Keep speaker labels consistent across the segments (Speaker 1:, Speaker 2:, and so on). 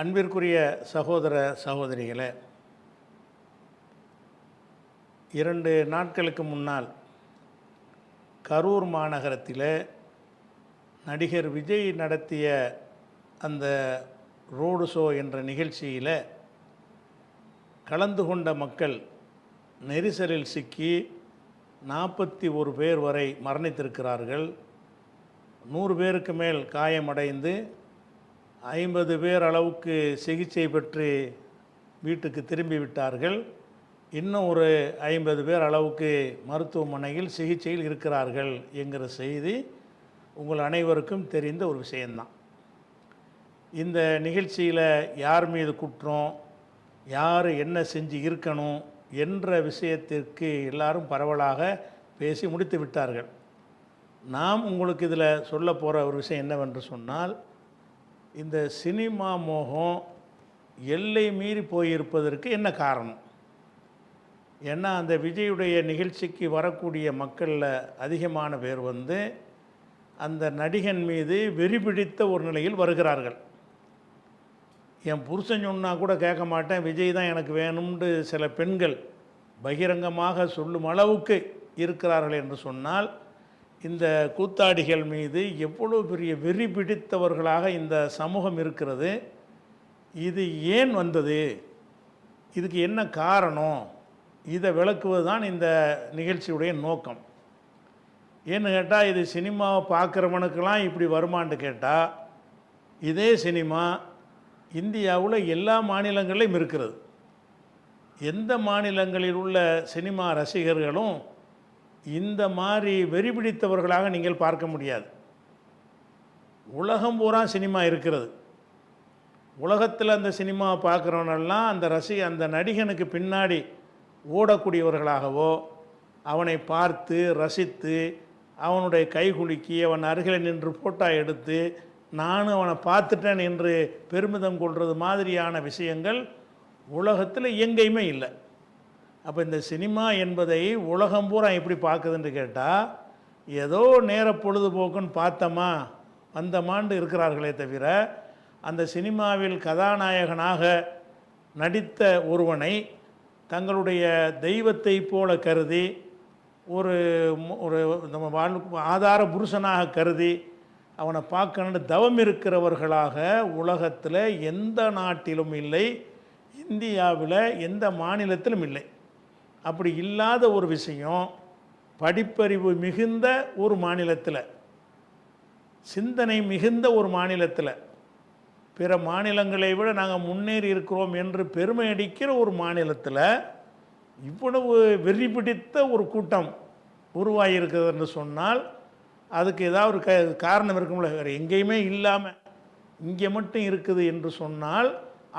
Speaker 1: அன்பிற்குரிய சகோதர சகோதரிகளே, 2 நாட்களுக்கு முன்னால் கரூர் மாநகரத்தில் நடிகர் விஜய் நடத்திய அந்த ரோடு ஷோ என்ற நிகழ்ச்சியில் கலந்து கொண்ட மக்கள் நெரிசலில் சிக்கி 41 பேர் வரை மரணித்திருக்கிறார்கள். 100 பேருக்கு மேல் காயமடைந்து 50 பேர் அளவுக்கு சிகிச்சை பெற்று வீட்டுக்கு திரும்பிவிட்டார்கள். இன்னும் ஒரு 50 பேர் அளவுக்கு மருத்துவமனையில் சிகிச்சையில் இருக்கிறார்கள் என்கிற செய்தி உங்கள் அனைவருக்கும் தெரிந்த ஒரு விஷயந்தான். இந்த நிகழ்ச்சியில் யார் மீது குற்றம், யார் என்ன செஞ்சு இருக்கணும் என்ற விஷயத்திற்கு எல்லாரும் பரவலாக பேசி முடித்து விட்டார்கள். நாம் உங்களுக்கு இதில் சொல்ல போகிற ஒரு விஷயம் என்னவென்று சொன்னால், இந்த சினிமா மோகம் எல்லை மீறி போயிருப்பதற்கு என்ன காரணம்? ஏன்னா அந்த விஜயுடைய நிகழ்ச்சிக்கு வரக்கூடிய மக்களில் அதிகமான பேர் அந்த நடிகன் மீது வெறி பிடித்த ஒரு நிலையில் வருகிறார்கள். என் புருஷன் சொன்னால் கூட கேட்க மாட்டேன், விஜய் தான் எனக்கு வேணும்னு சில பெண்கள் பகிரங்கமாக சொல்லும் அளவுக்கு இருக்கிறார்கள் என்று சொன்னால், இந்த கூத்தாடிகள் மீது எவ்வளோ பெரிய வெறி பிடித்தவர்களாக இந்த சமூகம் இருக்கிறது. இது ஏன் வந்தது, இதுக்கு என்ன காரணம், இதை விளக்குவது தான் இந்த நிகழ்ச்சியுடைய நோக்கம். ஏன்னு கேட்டால், இது சினிமாவை பார்க்குறவனுக்கெல்லாம் இப்படி வருமானு கேட்டால், இதே சினிமா இந்தியாவில் எல்லா மாநிலங்களிலும் இருக்கிறது. எந்த மாநிலங்களில் உள்ள சினிமா ரசிகர்களும் இந்த மாதிரி வெறி பிடித்தவர்களாக நீங்கள் பார்க்க முடியாது. உலகம் பூரா சினிமா இருக்கிறது. உலகத்தில் அந்த சினிமாவை பார்க்குறவனெல்லாம் அந்த நடிகனுக்கு பின்னாடி ஓடக்கூடியவர்களாகவோ, அவனை பார்த்து ரசித்து அவனுடைய கைகுலுக்கி அவன் அருகில் நின்று ஃபோட்டோ எடுத்து நானும் அவனை பார்த்துட்டேன் என்று பெருமிதம் கொள்வது மாதிரியான விஷயங்கள் உலகத்தில் எங்கேயுமே இல்லை. அப்போ இந்த சினிமா என்பதை உலகம் பூரா எப்படி பார்க்குதுன்னு கேட்டால், ஏதோ நேர பொழுதுபோக்குன்னு பார்த்தோமா வந்தமாண்டு இருக்கிறார்களே தவிர, அந்த சினிமாவில் கதாநாயகனாக நடித்த ஒருவனை தங்களுடைய தெய்வத்தை போல கருதி, ஒரு நம்ம ஆதார புருஷனாக கருதி அவனை பார்க்கணுன்னு தவம் இருக்கிறவர்களாக உலகத்தில் எந்த நாட்டிலும் இல்லை, இந்தியாவில் எந்த மாநிலத்திலும் இல்லை. அப்படி இல்லாத ஒரு விஷயம் படிப்பறிவு மிகுந்த ஒரு மாநிலத்தில், சிந்தனை மிகுந்த ஒரு மாநிலத்தில், பிற மாநிலங்களை விட நாங்கள் முன்னேறி இருக்கிறோம் என்று பெருமை அடிக்கிற ஒரு மாநிலத்தில் இவ்வளவு வெறி பிடித்த ஒரு கூட்டம் உருவாகியிருக்கிறது என்று சொன்னால், அதுக்கு ஏதாவது ஒரு காரணம் இருக்கும்ல. வேறு எங்கேயுமே இல்லாமல் இங்கே மட்டும் இருக்குது என்று சொன்னால்,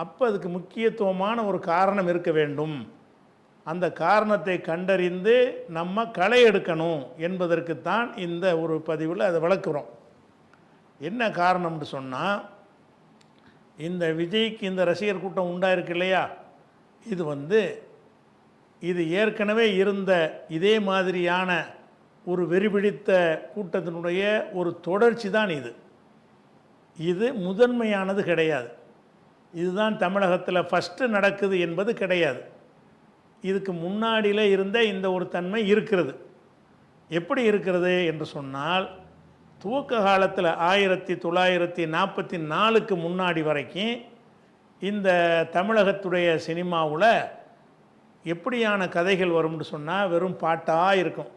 Speaker 1: அப்போ அதுக்கு முக்கியத்துவமான ஒரு காரணம் இருக்க வேண்டும். அந்த காரணத்தை கண்டறிந்து நம்ம களை எடுக்கணும் என்பதற்குத்தான் இந்த ஒரு பதிவில் அதை விளக்குறோம். என்ன காரணம்னு சொன்னால், இந்த விஜய்க்கு இந்த ரசிகர் கூட்டம் உண்டாயிருக்கு இல்லையா, இது ஏற்கனவே இருந்த இதே மாதிரியான ஒரு வெறிபிடித்த கூட்டத்தினுடைய ஒரு தொடர்ச்சி தான் இது முதன்மையானது கிடையாது. இதுதான் தமிழகத்தில் ஃபஸ்ட்டு நடக்குது என்பது கிடையாது. இதுக்கு முன்னாடியில் இருந்த இந்த ஒரு தன்மை இருக்கிறது. எப்படி இருக்கிறது என்று சொன்னால், துவக்க காலத்தில் 1944க்கு முன்னாடி வரைக்கும் இந்த தமிழகத்துடைய சினிமாவில் எப்படியான கதைகள் வரும்னு சொன்னால், வெறும் பாட்டாக இருக்கும்.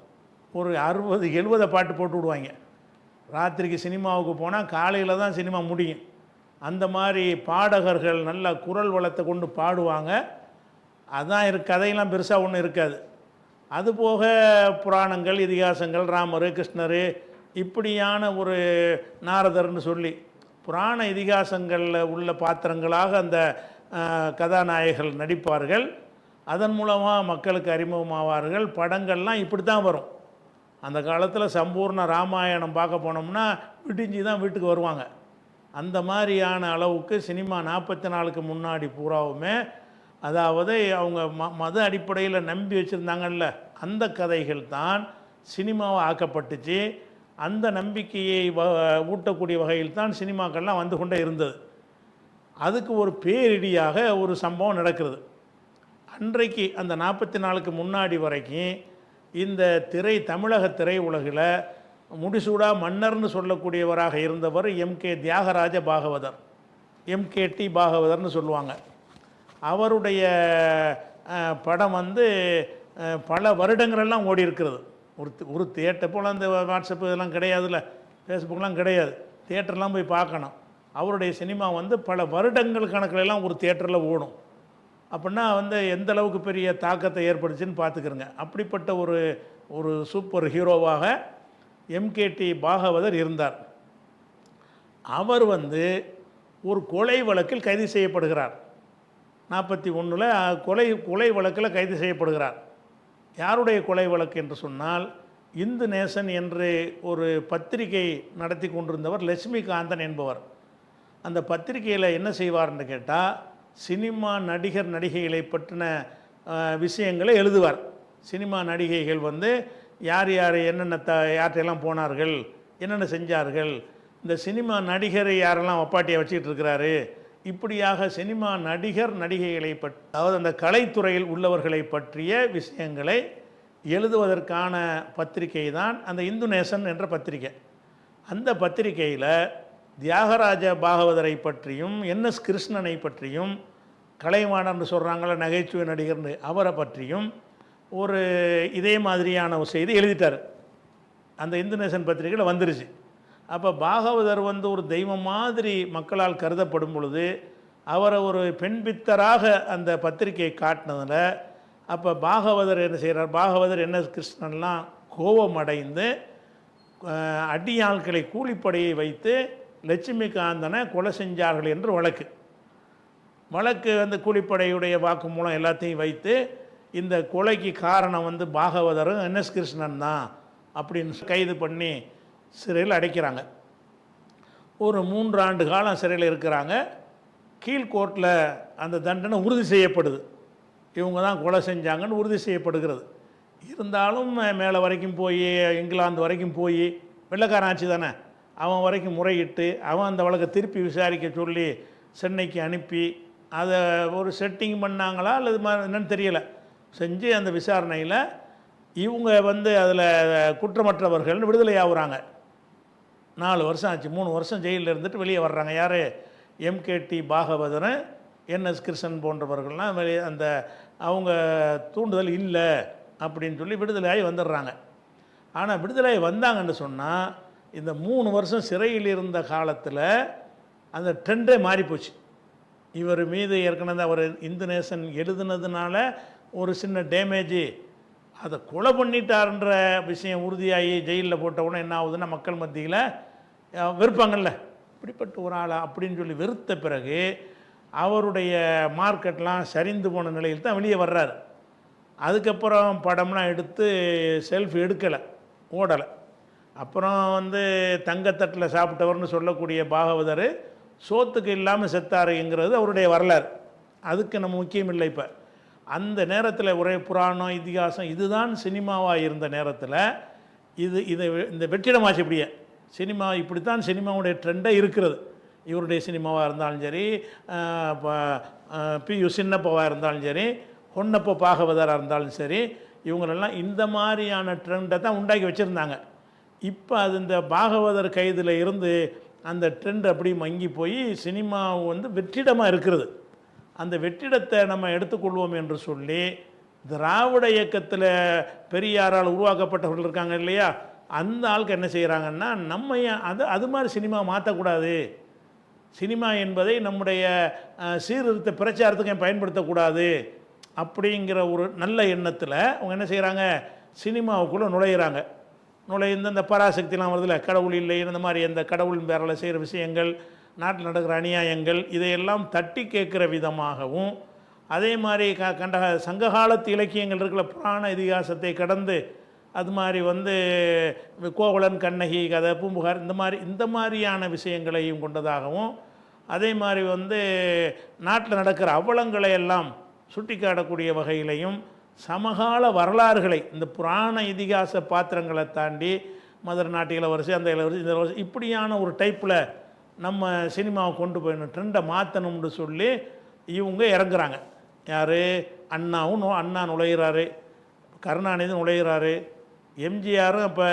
Speaker 1: ஒரு 60-70 பாட்டு போட்டு விடுவாங்க. ராத்திரிக்கு சினிமாவுக்கு போனால் காலையில் தான் சினிமா முடியும். அந்த மாதிரி பாடகர்கள் நல்ல குரல் வளத்தை கொண்டு பாடுவாங்க. அதான் கதையெல்லாம் பெருசாக ஒன்றும் இருக்காது. அதுபோக புராணங்கள், இதிகாசங்கள், ராமர், கிருஷ்ணர், இப்படியான ஒரு நாரதர்னு சொல்லி புராண இதிகாசங்களில் உள்ள பாத்திரங்களாக அந்த கதாநாயகர்கள் நடிப்பார்கள். அதன் மூலமாக மக்களுக்கு அறிமுகமாவார்கள். படங்கள்லாம் இப்படி தான் வரும். அந்த காலத்தில் சம்பூர்ண ராமாயணம் பார்க்க போனோம்னா விடிஞ்சு தான் வீட்டுக்கு வருவாங்க. அந்த மாதிரியான அளவுக்கு சினிமா 44க்கு முன்னாடி பூராவுமே, அதாவது அவங்க மத அடிப்படையில் நம்பி வச்சுருந்தாங்கல்ல, அந்த கதைகள் தான் சினிமாவை ஆக்கப்பட்டுச்சு. அந்த நம்பிக்கையை ஊட்டக்கூடிய வகையில் தான் சினிமாக்கள்லாம் வந்து கொண்டே இருந்தது. அதுக்கு ஒரு பேரிடியாக ஒரு சம்பவம் நடக்கிறது. அன்றைக்கு அந்த 44க்கு முன்னாடி வரைக்கும் இந்த தமிழக திரை உலகில் முடிசூடா மன்னர்னு சொல்லக்கூடியவராக இருந்தவர் எம்கே தியாகராஜ பாகவதர், எம்கேடி பாகவதர்னு சொல்லுவாங்க. அவருடைய படம் வந்து பல வருடங்களெல்லாம் ஓடி இருக்கிறது. ஒரு தியேட்டர் போல் அந்த வாட்ஸ்அப் இதெல்லாம் கிடையாதுல்ல, ஃபேஸ்புக்கெலாம் கிடையாது, தியேட்டர்லாம் போய் பார்க்கணும். அவருடைய சினிமா வந்து பல வருடங்கள் கணக்கிலெல்லாம் ஒரு தியேட்டரில் ஓடும். அப்படின்னா வந்து எந்த அளவுக்கு பெரிய தாக்கத்தை ஏற்படுச்சுன்னு பார்த்துக்கிறங்க. அப்படிப்பட்ட ஒரு சூப்பர் ஹீரோவாக எம்கேடி பாகவதர் இருந்தார். அவர் வந்து ஒரு கொலை வழக்கில் கைது செய்யப்படுகிறார். 41 கொலை வழக்கில் கைது செய்யப்படுகிறார். யாருடைய கொலை வழக்கு என்று சொன்னால், இந்து நேசன் என்று ஒரு பத்திரிகை நடத்தி கொண்டிருந்தவர் லட்சுமிகாந்தன் என்பவர். அந்த பத்திரிகையில் என்ன செய்வார்னு கேட்டால், சினிமா நடிகர் நடிகைகளை பற்றின விஷயங்களை எழுதுவார். சினிமா நடிகைகள் வந்து யார் யார் என்னென்ன யார்கிட்டையெல்லாம் போனார்கள், என்னென்ன செஞ்சார்கள், இந்த சினிமா நடிகரை யாரெல்லாம் ஒப்பாட்டியை வச்சுக்கிட்டு இருக்கிறாரு, இப்படியாக சினிமா நடிகர் நடிகைகளை அதாவது அந்த கலைத்துறையில் உள்ளவர்களை பற்றிய விஷயங்களை எழுதுவதற்கான பத்திரிகை தான் அந்த இந்து நேசன் என்ற பத்திரிகை. அந்த பத்திரிகையில் தியாகராஜ பாகவதரை பற்றியும் என்எஸ் கிருஷ்ணனை பற்றியும், கலைவாணர்னு சொல்கிறாங்கள நகைச்சுவை நடிகர்னு, அவரை பற்றியும் ஒரு இதே மாதிரியான ஒரு செய்தி எழுதிட்டார். அந்த இந்து நேசன் பத்திரிகையில் வந்துருச்சு. அப்போ பாகவதர் வந்து ஒரு தெய்வம் மாதிரி மக்களால் கருதப்படும் பொழுது அவரை ஒரு பெண் பித்தராக அந்த பத்திரிகையை காட்டினதில், அப்போ பாகவதர் என்ன செய்கிறார், பாகவதர் என்எஸ் கிருஷ்ணன்லாம் கோபம் அடைந்து அடியாட்களை கூலிப்படையை வைத்து லட்சுமிகாந்தனை கொலை செஞ்சார்கள் என்று வழக்கு வந்து கூலிப்படையுடைய வாக்குமூலம் எல்லாத்தையும் வைத்து இந்த கொலைக்கு காரணம் வந்து பாகவதரும் என்எஸ் கிருஷ்ணன் தான் அப்படின்னு கைது பண்ணி சிறையில் அடைக்கிறாங்க. ஒரு 3 ஆண்டு காலம் சிறையில் இருக்கிறாங்க. கீழ்கோர்ட்டில் அந்த தண்டனை உறுதி செய்யப்படுது, இவங்க தான் கொலை செஞ்சாங்கன்னு உறுதி செய்யப்படுகிறது. இருந்தாலும் மேலே வரைக்கும் போய், இங்கிலாந்து வரைக்கும் போய், வெள்ளைக்காரன் ஆட்சி தானே, அவன் வரைக்கும் முறையிட்டு அவன் அந்த வழக்கை திருப்பி விசாரிக்க சொல்லி சென்னைக்கு அனுப்பி அதை ஒரு செட்டிங் பண்ணாங்களா அல்லது என்னன்னு தெரியலை, செஞ்சு அந்த விசாரணையில் இவங்க வந்து அதில் குற்றமற்றவர்கள்னு விடுதலை ஆகுறாங்க. 4 வருஷம் ஆச்சு. 3 வருஷம் ஜெயிலில் இருந்துட்டு வெளியே வர்றாங்க. யார், எம்கேடி பாகவதரும் என்எஸ் கிருஷ்ணன் போன்றவர்கள்லாம் வெளியே அந்த அவங்க தூண்டுதல் இல்லை அப்படின்னு சொல்லி விடுதலையாகி வந்துடுறாங்க. ஆனால் விடுதலையாகி வந்தாங்கன்னு சொன்னால் இந்த 3 வருஷம் சிறையில் இருந்த காலத்தில் அந்த ட்ரெண்டே மாறிப்போச்சு. இவர் மீது ஏற்கனவே அவர் இந்து நேசன் எழுதுனதுனால ஒரு சின்ன டேமேஜு, அதை கொலை பண்ணிட்டார்ன்ற விஷயம் உறுதியாகி ஜெயிலில் போட்டவுடனே என்ன ஆகுதுன்னா மக்கள் மத்தியில் வெறுப்பாங்கள்ல, இப்படிப்பட்ட ஒரு ஆளா அப்படின்னு சொல்லி வெறுத்த பிறகு அவருடைய மார்க்கெட்லாம் சரிந்து போன நிலையில் தான் வெளியே வர்றாரு. அதுக்கப்புறம் படம்லாம் எடுத்து செல்ஃப் எடுக்கலை, ஓடலை. அப்புறம் வந்து தங்கத்தட்டில் சாப்பிட்டவர்னு சொல்லக்கூடிய பாகவதர் சோத்துக்கு இல்லாமல் செத்தாருங்கிறது அவருடைய வரலாறு. அதுக்கு நம்ம முக்கியம் இல்லை. இப்போ அந்த நேரத்தில் ஒரே புராணம் இதிகாசம் இதுதான் சினிமாவாக இருந்த நேரத்தில் இந்த வெற்றிடமாச்சு. இப்படியே சினிமா இப்படித்தான் சினிமாவுடைய ட்ரெண்டே இருக்கிறது. இவருடைய சினிமாவாக இருந்தாலும் சரி, பியு சின்னப்பாவாக இருந்தாலும் சரி, பொன்னப்ப பாகவதராக இருந்தாலும் சரி, இவங்களெல்லாம் இந்த மாதிரியான ட்ரெண்டை தான் உண்டாக்கி வச்சுருந்தாங்க. இப்போ அது இந்த பாகவதர் கைதில் இருந்து அந்த ட்ரெண்ட் அப்படி மங்கி போய் சினிமா வந்து வெற்றிடமாக இருக்கிறது. அந்த வெற்றிடத்தை நம்ம எடுத்துக்கொள்வோம் என்று சொல்லி திராவிட இயக்கத்தில் பெரியாரால் உருவாக்கப்பட்டவர்கள் இருக்காங்க இல்லையா, அந்த ஆளுக்கு என்ன செய்கிறாங்கன்னா, நம்ம அது மாதிரி சினிமா மாற்றக்கூடாது, சினிமா என்பதை நம்முடைய சீர்திருத்த பிரச்சாரத்துக்கு பயன்படுத்தக்கூடாது அப்படிங்கிற ஒரு நல்ல எண்ணத்தில் அவங்க என்ன செய்கிறாங்க, சினிமாவுக்குள்ளே நுழையிறாங்க. நுழைந்து இந்த பராசக்திலாம் வருதில்ல, கடவுள் இல்லை, இந்த மாதிரி அந்த கடவுளின் பேரில் செய்கிற விஷயங்கள், நாட்டில் நடக்கிற அநியாயங்கள், இதையெல்லாம் தட்டி கேட்குற விதமாகவும், அதே மாதிரி சங்ககாலத்து இலக்கியங்கள் இருக்கிற புராண இதிகாசத்தை கடந்து அது மாதிரி வந்து கோவலன் கண்ணகி கதை, பூம்புகார், இந்த மாதிரியான விஷயங்களையும் கொண்டதாகவும், அதே மாதிரி வந்து நாட்டில் நடக்கிற அவலங்களை எல்லாம் சுட்டி காட்டக்கூடிய வகையிலையும், சமகால வரலாறுகளை இந்த புராண இதிகாச பாத்திரங்களை தாண்டி மதுரை நாட்டு இளவரசி, அந்த இளவரசி, இந்த இளவரசி, இப்படியான ஒரு டைப்பில் நம்ம சினிமாவை கொண்டு போயிடணும், ட்ரெண்டை மாற்றணும்னு சொல்லி இவங்க இறங்குறாங்க. யார்? அண்ணாவும் அண்ணா நுழைகிறாரு, கருணாநிதி நுழைகிறாரு, எம்ஜிஆரும் இப்போ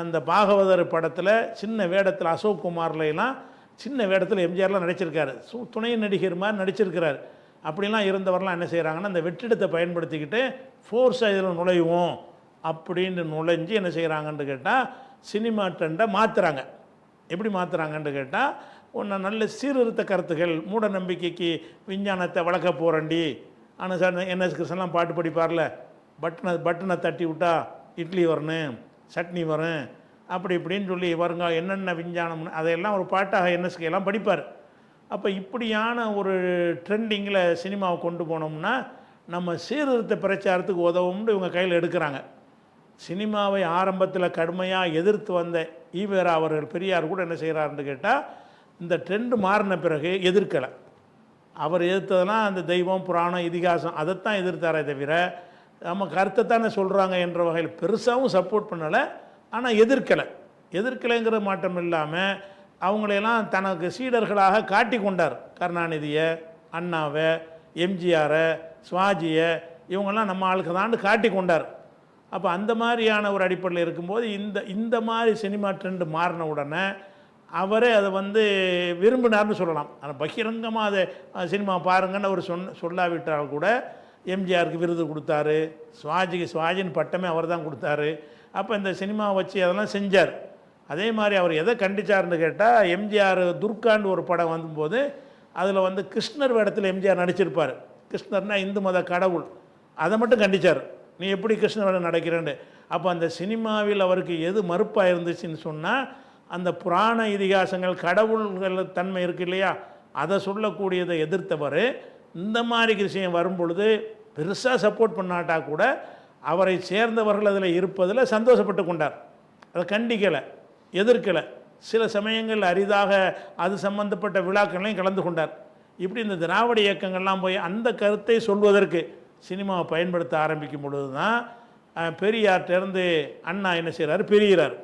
Speaker 1: அந்த பாகவதர் படத்தில் சின்ன வேடத்தில் அசோக் குமார்லாம் சின்ன வேடத்தில் எம்ஜிஆர்லாம் நடிச்சிருக்காரு, துணை நடிகர் மாதிரி நடிச்சிருக்கிறார். அப்படிலாம் இருந்தவரெலாம் என்ன செய்கிறாங்கன்னா அந்த வெற்றிடத்தை பயன்படுத்திக்கிட்டு ஃபோர்ஸாக இதில் நுழைவோம் அப்படின்னு நுழைஞ்சு என்ன செய்கிறாங்கன்னு கேட்டால் சினிமா ட்ரெண்டை மாற்றுறாங்க. எப்படி மாற்றுறாங்கன்னு கேட்டால் ஒன்று நல்ல சீர்திருத்த கருத்துக்கள், மூட நம்பிக்கைக்கு விஞ்ஞானத்தை வளர்க்க போகிறண்டி. ஆனால் சார் என்எஸ் கிருஷ்ணன்லாம் பாட்டு படிப்பார்ல, பட்டனை தட்டி விட்டா இட்லி வரணும், சட்னி வரும், அப்படி இப்படின்னு சொல்லி வருங்க என்னென்ன விஞ்ஞானம்னு அதையெல்லாம் ஒரு பாட்டாக என்எஸ்கே எல்லாம் படிப்பார். அப்போ இப்படியான ஒரு ட்ரெண்டிங்கில் சினிமாவை கொண்டு போனோம்னா நம்ம சீர்திருத்த பிரச்சாரத்துக்கு உதவும்னு இவங்க கையில் எடுக்கிறாங்க. சினிமாவை ஆரம்பத்தில் கடுமையாக எதிர்த்து வந்த ஈவேரா அவர்கள் பெரியார் கூட என்ன செய்கிறாருன்னு கேட்டால் இந்த ட்ரெண்டு மாறின பிறகு எதிர்க்கலை. அவர் எதிர்த்ததெல்லாம் அந்த தெய்வம் புராணம் இதிகாசம் அதைத்தான் எதிர்த்தாரே தவிர நம்ம கருத்தை தானே சொல்கிறாங்க என்ற வகையில் பெருசாகவும் சப்போர்ட் பண்ணலை. ஆனால் எதிர்க்கலைங்கிற மாற்றம் இல்லாமல் அவங்களையெல்லாம் தனக்கு சீடர்களாக காட்டி கொண்டார். கருணாநிதியை, அண்ணாவை, எம்ஜிஆரை, சிவாஜியை, இவங்கெல்லாம் நம்ம ஆளுக்கு தாண்டு காட்டி கொண்டார். அப்போ அந்த மாதிரியான ஒரு அடிப்படையில் இருக்கும்போது இந்த மாதிரி சினிமா ட்ரெண்டு மாறின உடனே அவரே அதை விரும்பினார்னு சொல்லலாம். ஆனால் பகிரங்கமாக அதை சினிமா பாருங்கன்னு அவர் சொல்லாவிட்டால் கூட எம்ஜிஆருக்கு விருது கொடுத்தாரு, சிவாஜின்னு பட்டமே அவர் தான் கொடுத்தாரு. அப்போ இந்த சினிமா வச்சு அதெல்லாம் செஞ்சார். அதே மாதிரி அவர் எதை கண்டிச்சார்னு கேட்டால் எம்ஜிஆர் துர்கான்னு ஒரு படம் வந்தபோது அதில் கிருஷ்ணர் வேடத்தில் எம்ஜிஆர் நடிச்சிருப்பார். கிருஷ்ணர்னா இந்து மத கடவுள், அதை மட்டும் கண்டித்தார். நீ எப்படி கிருஷ்ணர் வேடம் நடக்கிறேன்னு. அப்போ அந்த சினிமாவில் அவருக்கு எது மறுப்பாக இருந்துச்சுன்னு சொன்னால் அந்த புராண இதிகாசங்கள் கடவுள்கள் தன்மை இருக்குது இல்லையா, அதை சொல்லக்கூடியதை எதிர்த்தவர் இந்த மாதிரி விஷயம் வரும்பொழுது பெருசாக சப்போர்ட் பண்ணாட்டா கூட அவரை சேர்ந்தவர்கள் அதில் இருப்பதில் சந்தோஷப்பட்டு கொண்டார். அதை கண்டிக்கலை, எதிர்க்கலை. சில சமயங்கள் அரிதாக அது சம்பந்தப்பட்ட விழாக்களையும் கலந்து கொண்டார். இப்படி இந்த திராவிட இயக்கங்கள்லாம் போய் அந்த கருத்தை சொல்வதற்கு சினிமாவை பயன்படுத்த ஆரம்பிக்கும் பொழுது தான் பெரியார்கிட்டேருந்து அண்ணா என்ன செய்கிறார், பிரிகிறார்.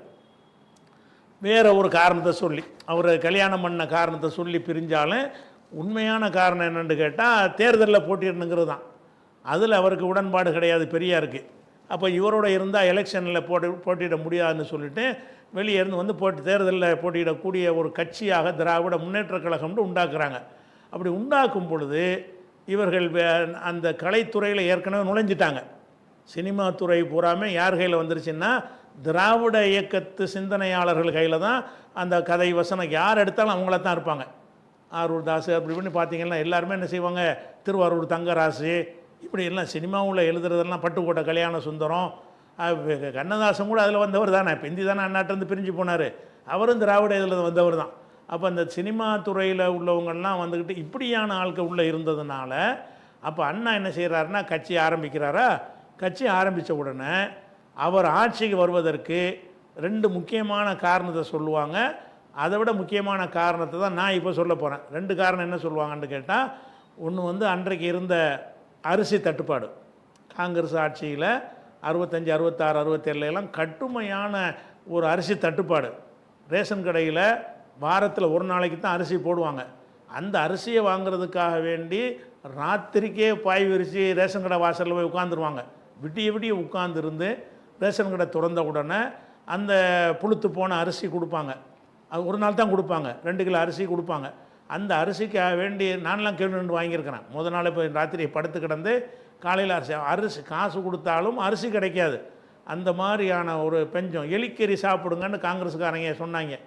Speaker 1: வேறு ஒரு காரணத்தை சொல்லி, அவர் கல்யாணம் பண்ண காரணத்தை சொல்லி பிரிஞ்சாலும் உண்மையான காரணம் என்னென்னு கேட்டால் தேர்தலில் போட்டிடணுங்கிறது தான். அதில் அவருக்கு உடன்பாடு கிடையாது பெரியாருக்கு. அப்போ இவரோட இருந்தால் எலெக்ஷனில் போட்டியிட முடியாதுன்னு சொல்லிட்டு வெளியே இருந்து தேர்தலில் போட்டியிடக்கூடிய ஒரு கட்சியாக திராவிட முன்னேற்ற கழகம்னு உண்டாக்குறாங்க. அப்படி உண்டாக்கும் பொழுது இவர்கள் அந்த கலைத்துறையில் ஏற்கனவே நுழைஞ்சிட்டாங்க. சினிமா துறை பூராமல் யார் கையில் வந்துருச்சுன்னா திராவிட இயக்கத்து சிந்தனையாளர்கள் கையில் தான் அந்த கதை வசனம் யார் எடுத்தாலும் அவங்கள தான் இருப்பாங்க. ஆரூர் தாஸ் அப்படி இப்படின்னு பார்த்தீங்கன்னா எல்லாருமே என்ன செய்வாங்க, திருவாரூர் தங்கராசு இப்படி எல்லாம் சினிமாவில் எழுதுறதெல்லாம் பட்டுக்கோட்டை கல்யாண சுந்தரம், கண்ணதாசன் கூட அதில் வந்தவர் தானே. பிந்தி தானே அண்ணாட்டிருந்து பிரிஞ்சு போனார், அவரும் திராவிட இதில் வந்தவர் தான். அப்போ அந்த சினிமா துறையில் உள்ளவங்கள்லாம் வந்துக்கிட்டு இப்படியான ஆட்கள் உள்ளே இருந்ததுனால அப்போ அண்ணா என்ன செய்கிறாருன்னா கட்சி ஆரம்பிக்கிறாரா. கட்சி ஆரம்பித்த உடனே அவர் ஆட்சிக்கு வருவதற்கு ரெண்டு முக்கியமான காரணத்தை சொல்லுவாங்க. அதை விட முக்கியமான காரணத்தை தான் நான் இப்போ சொல்ல போகிறேன். ரெண்டு காரணம் என்ன சொல்லுவாங்கன்னு கேட்டால், ஒன்று அன்றைக்கு இருந்த அரிசி தட்டுப்பாடு. காங்கிரஸ் ஆட்சியில் 65, 66, 67 கட்டுமையான ஒரு அரிசி தட்டுப்பாடு. ரேஷன் கடையில் வாரத்தில் ஒரு நாளைக்கு தான் அரிசி போடுவாங்க. அந்த அரிசியை வாங்கிறதுக்காக வேண்டி ராத்திரிக்கே பாய் விரித்து ரேஷன் கடை வாசலில் போய் உட்காந்துருவாங்க. விடிய உட்காந்துருந்து ரேஷன் கடை திறந்த உடனே அந்த புழுத்து போன அரிசி கொடுப்பாங்க. அது ஒரு நாள் தான் கொடுப்பாங்க, 2 கிலோ அரிசி கொடுப்பாங்க. அந்த அரிசிக்காக வேண்டி நான்லாம் கேள்வி வாங்கியிருக்கிறேன். முதல் நாள் இப்போ ராத்திரி படுத்து கிடந்து காலையில் அரிசி காசு கொடுத்தாலும் அரிசி கிடைக்காது. அந்த மாதிரியான ஒரு பெஞ்சம். எலிக்கறி சாப்பிடுங்கன்னு காங்கிரஸுக்காரங்க சொன்னாங்க.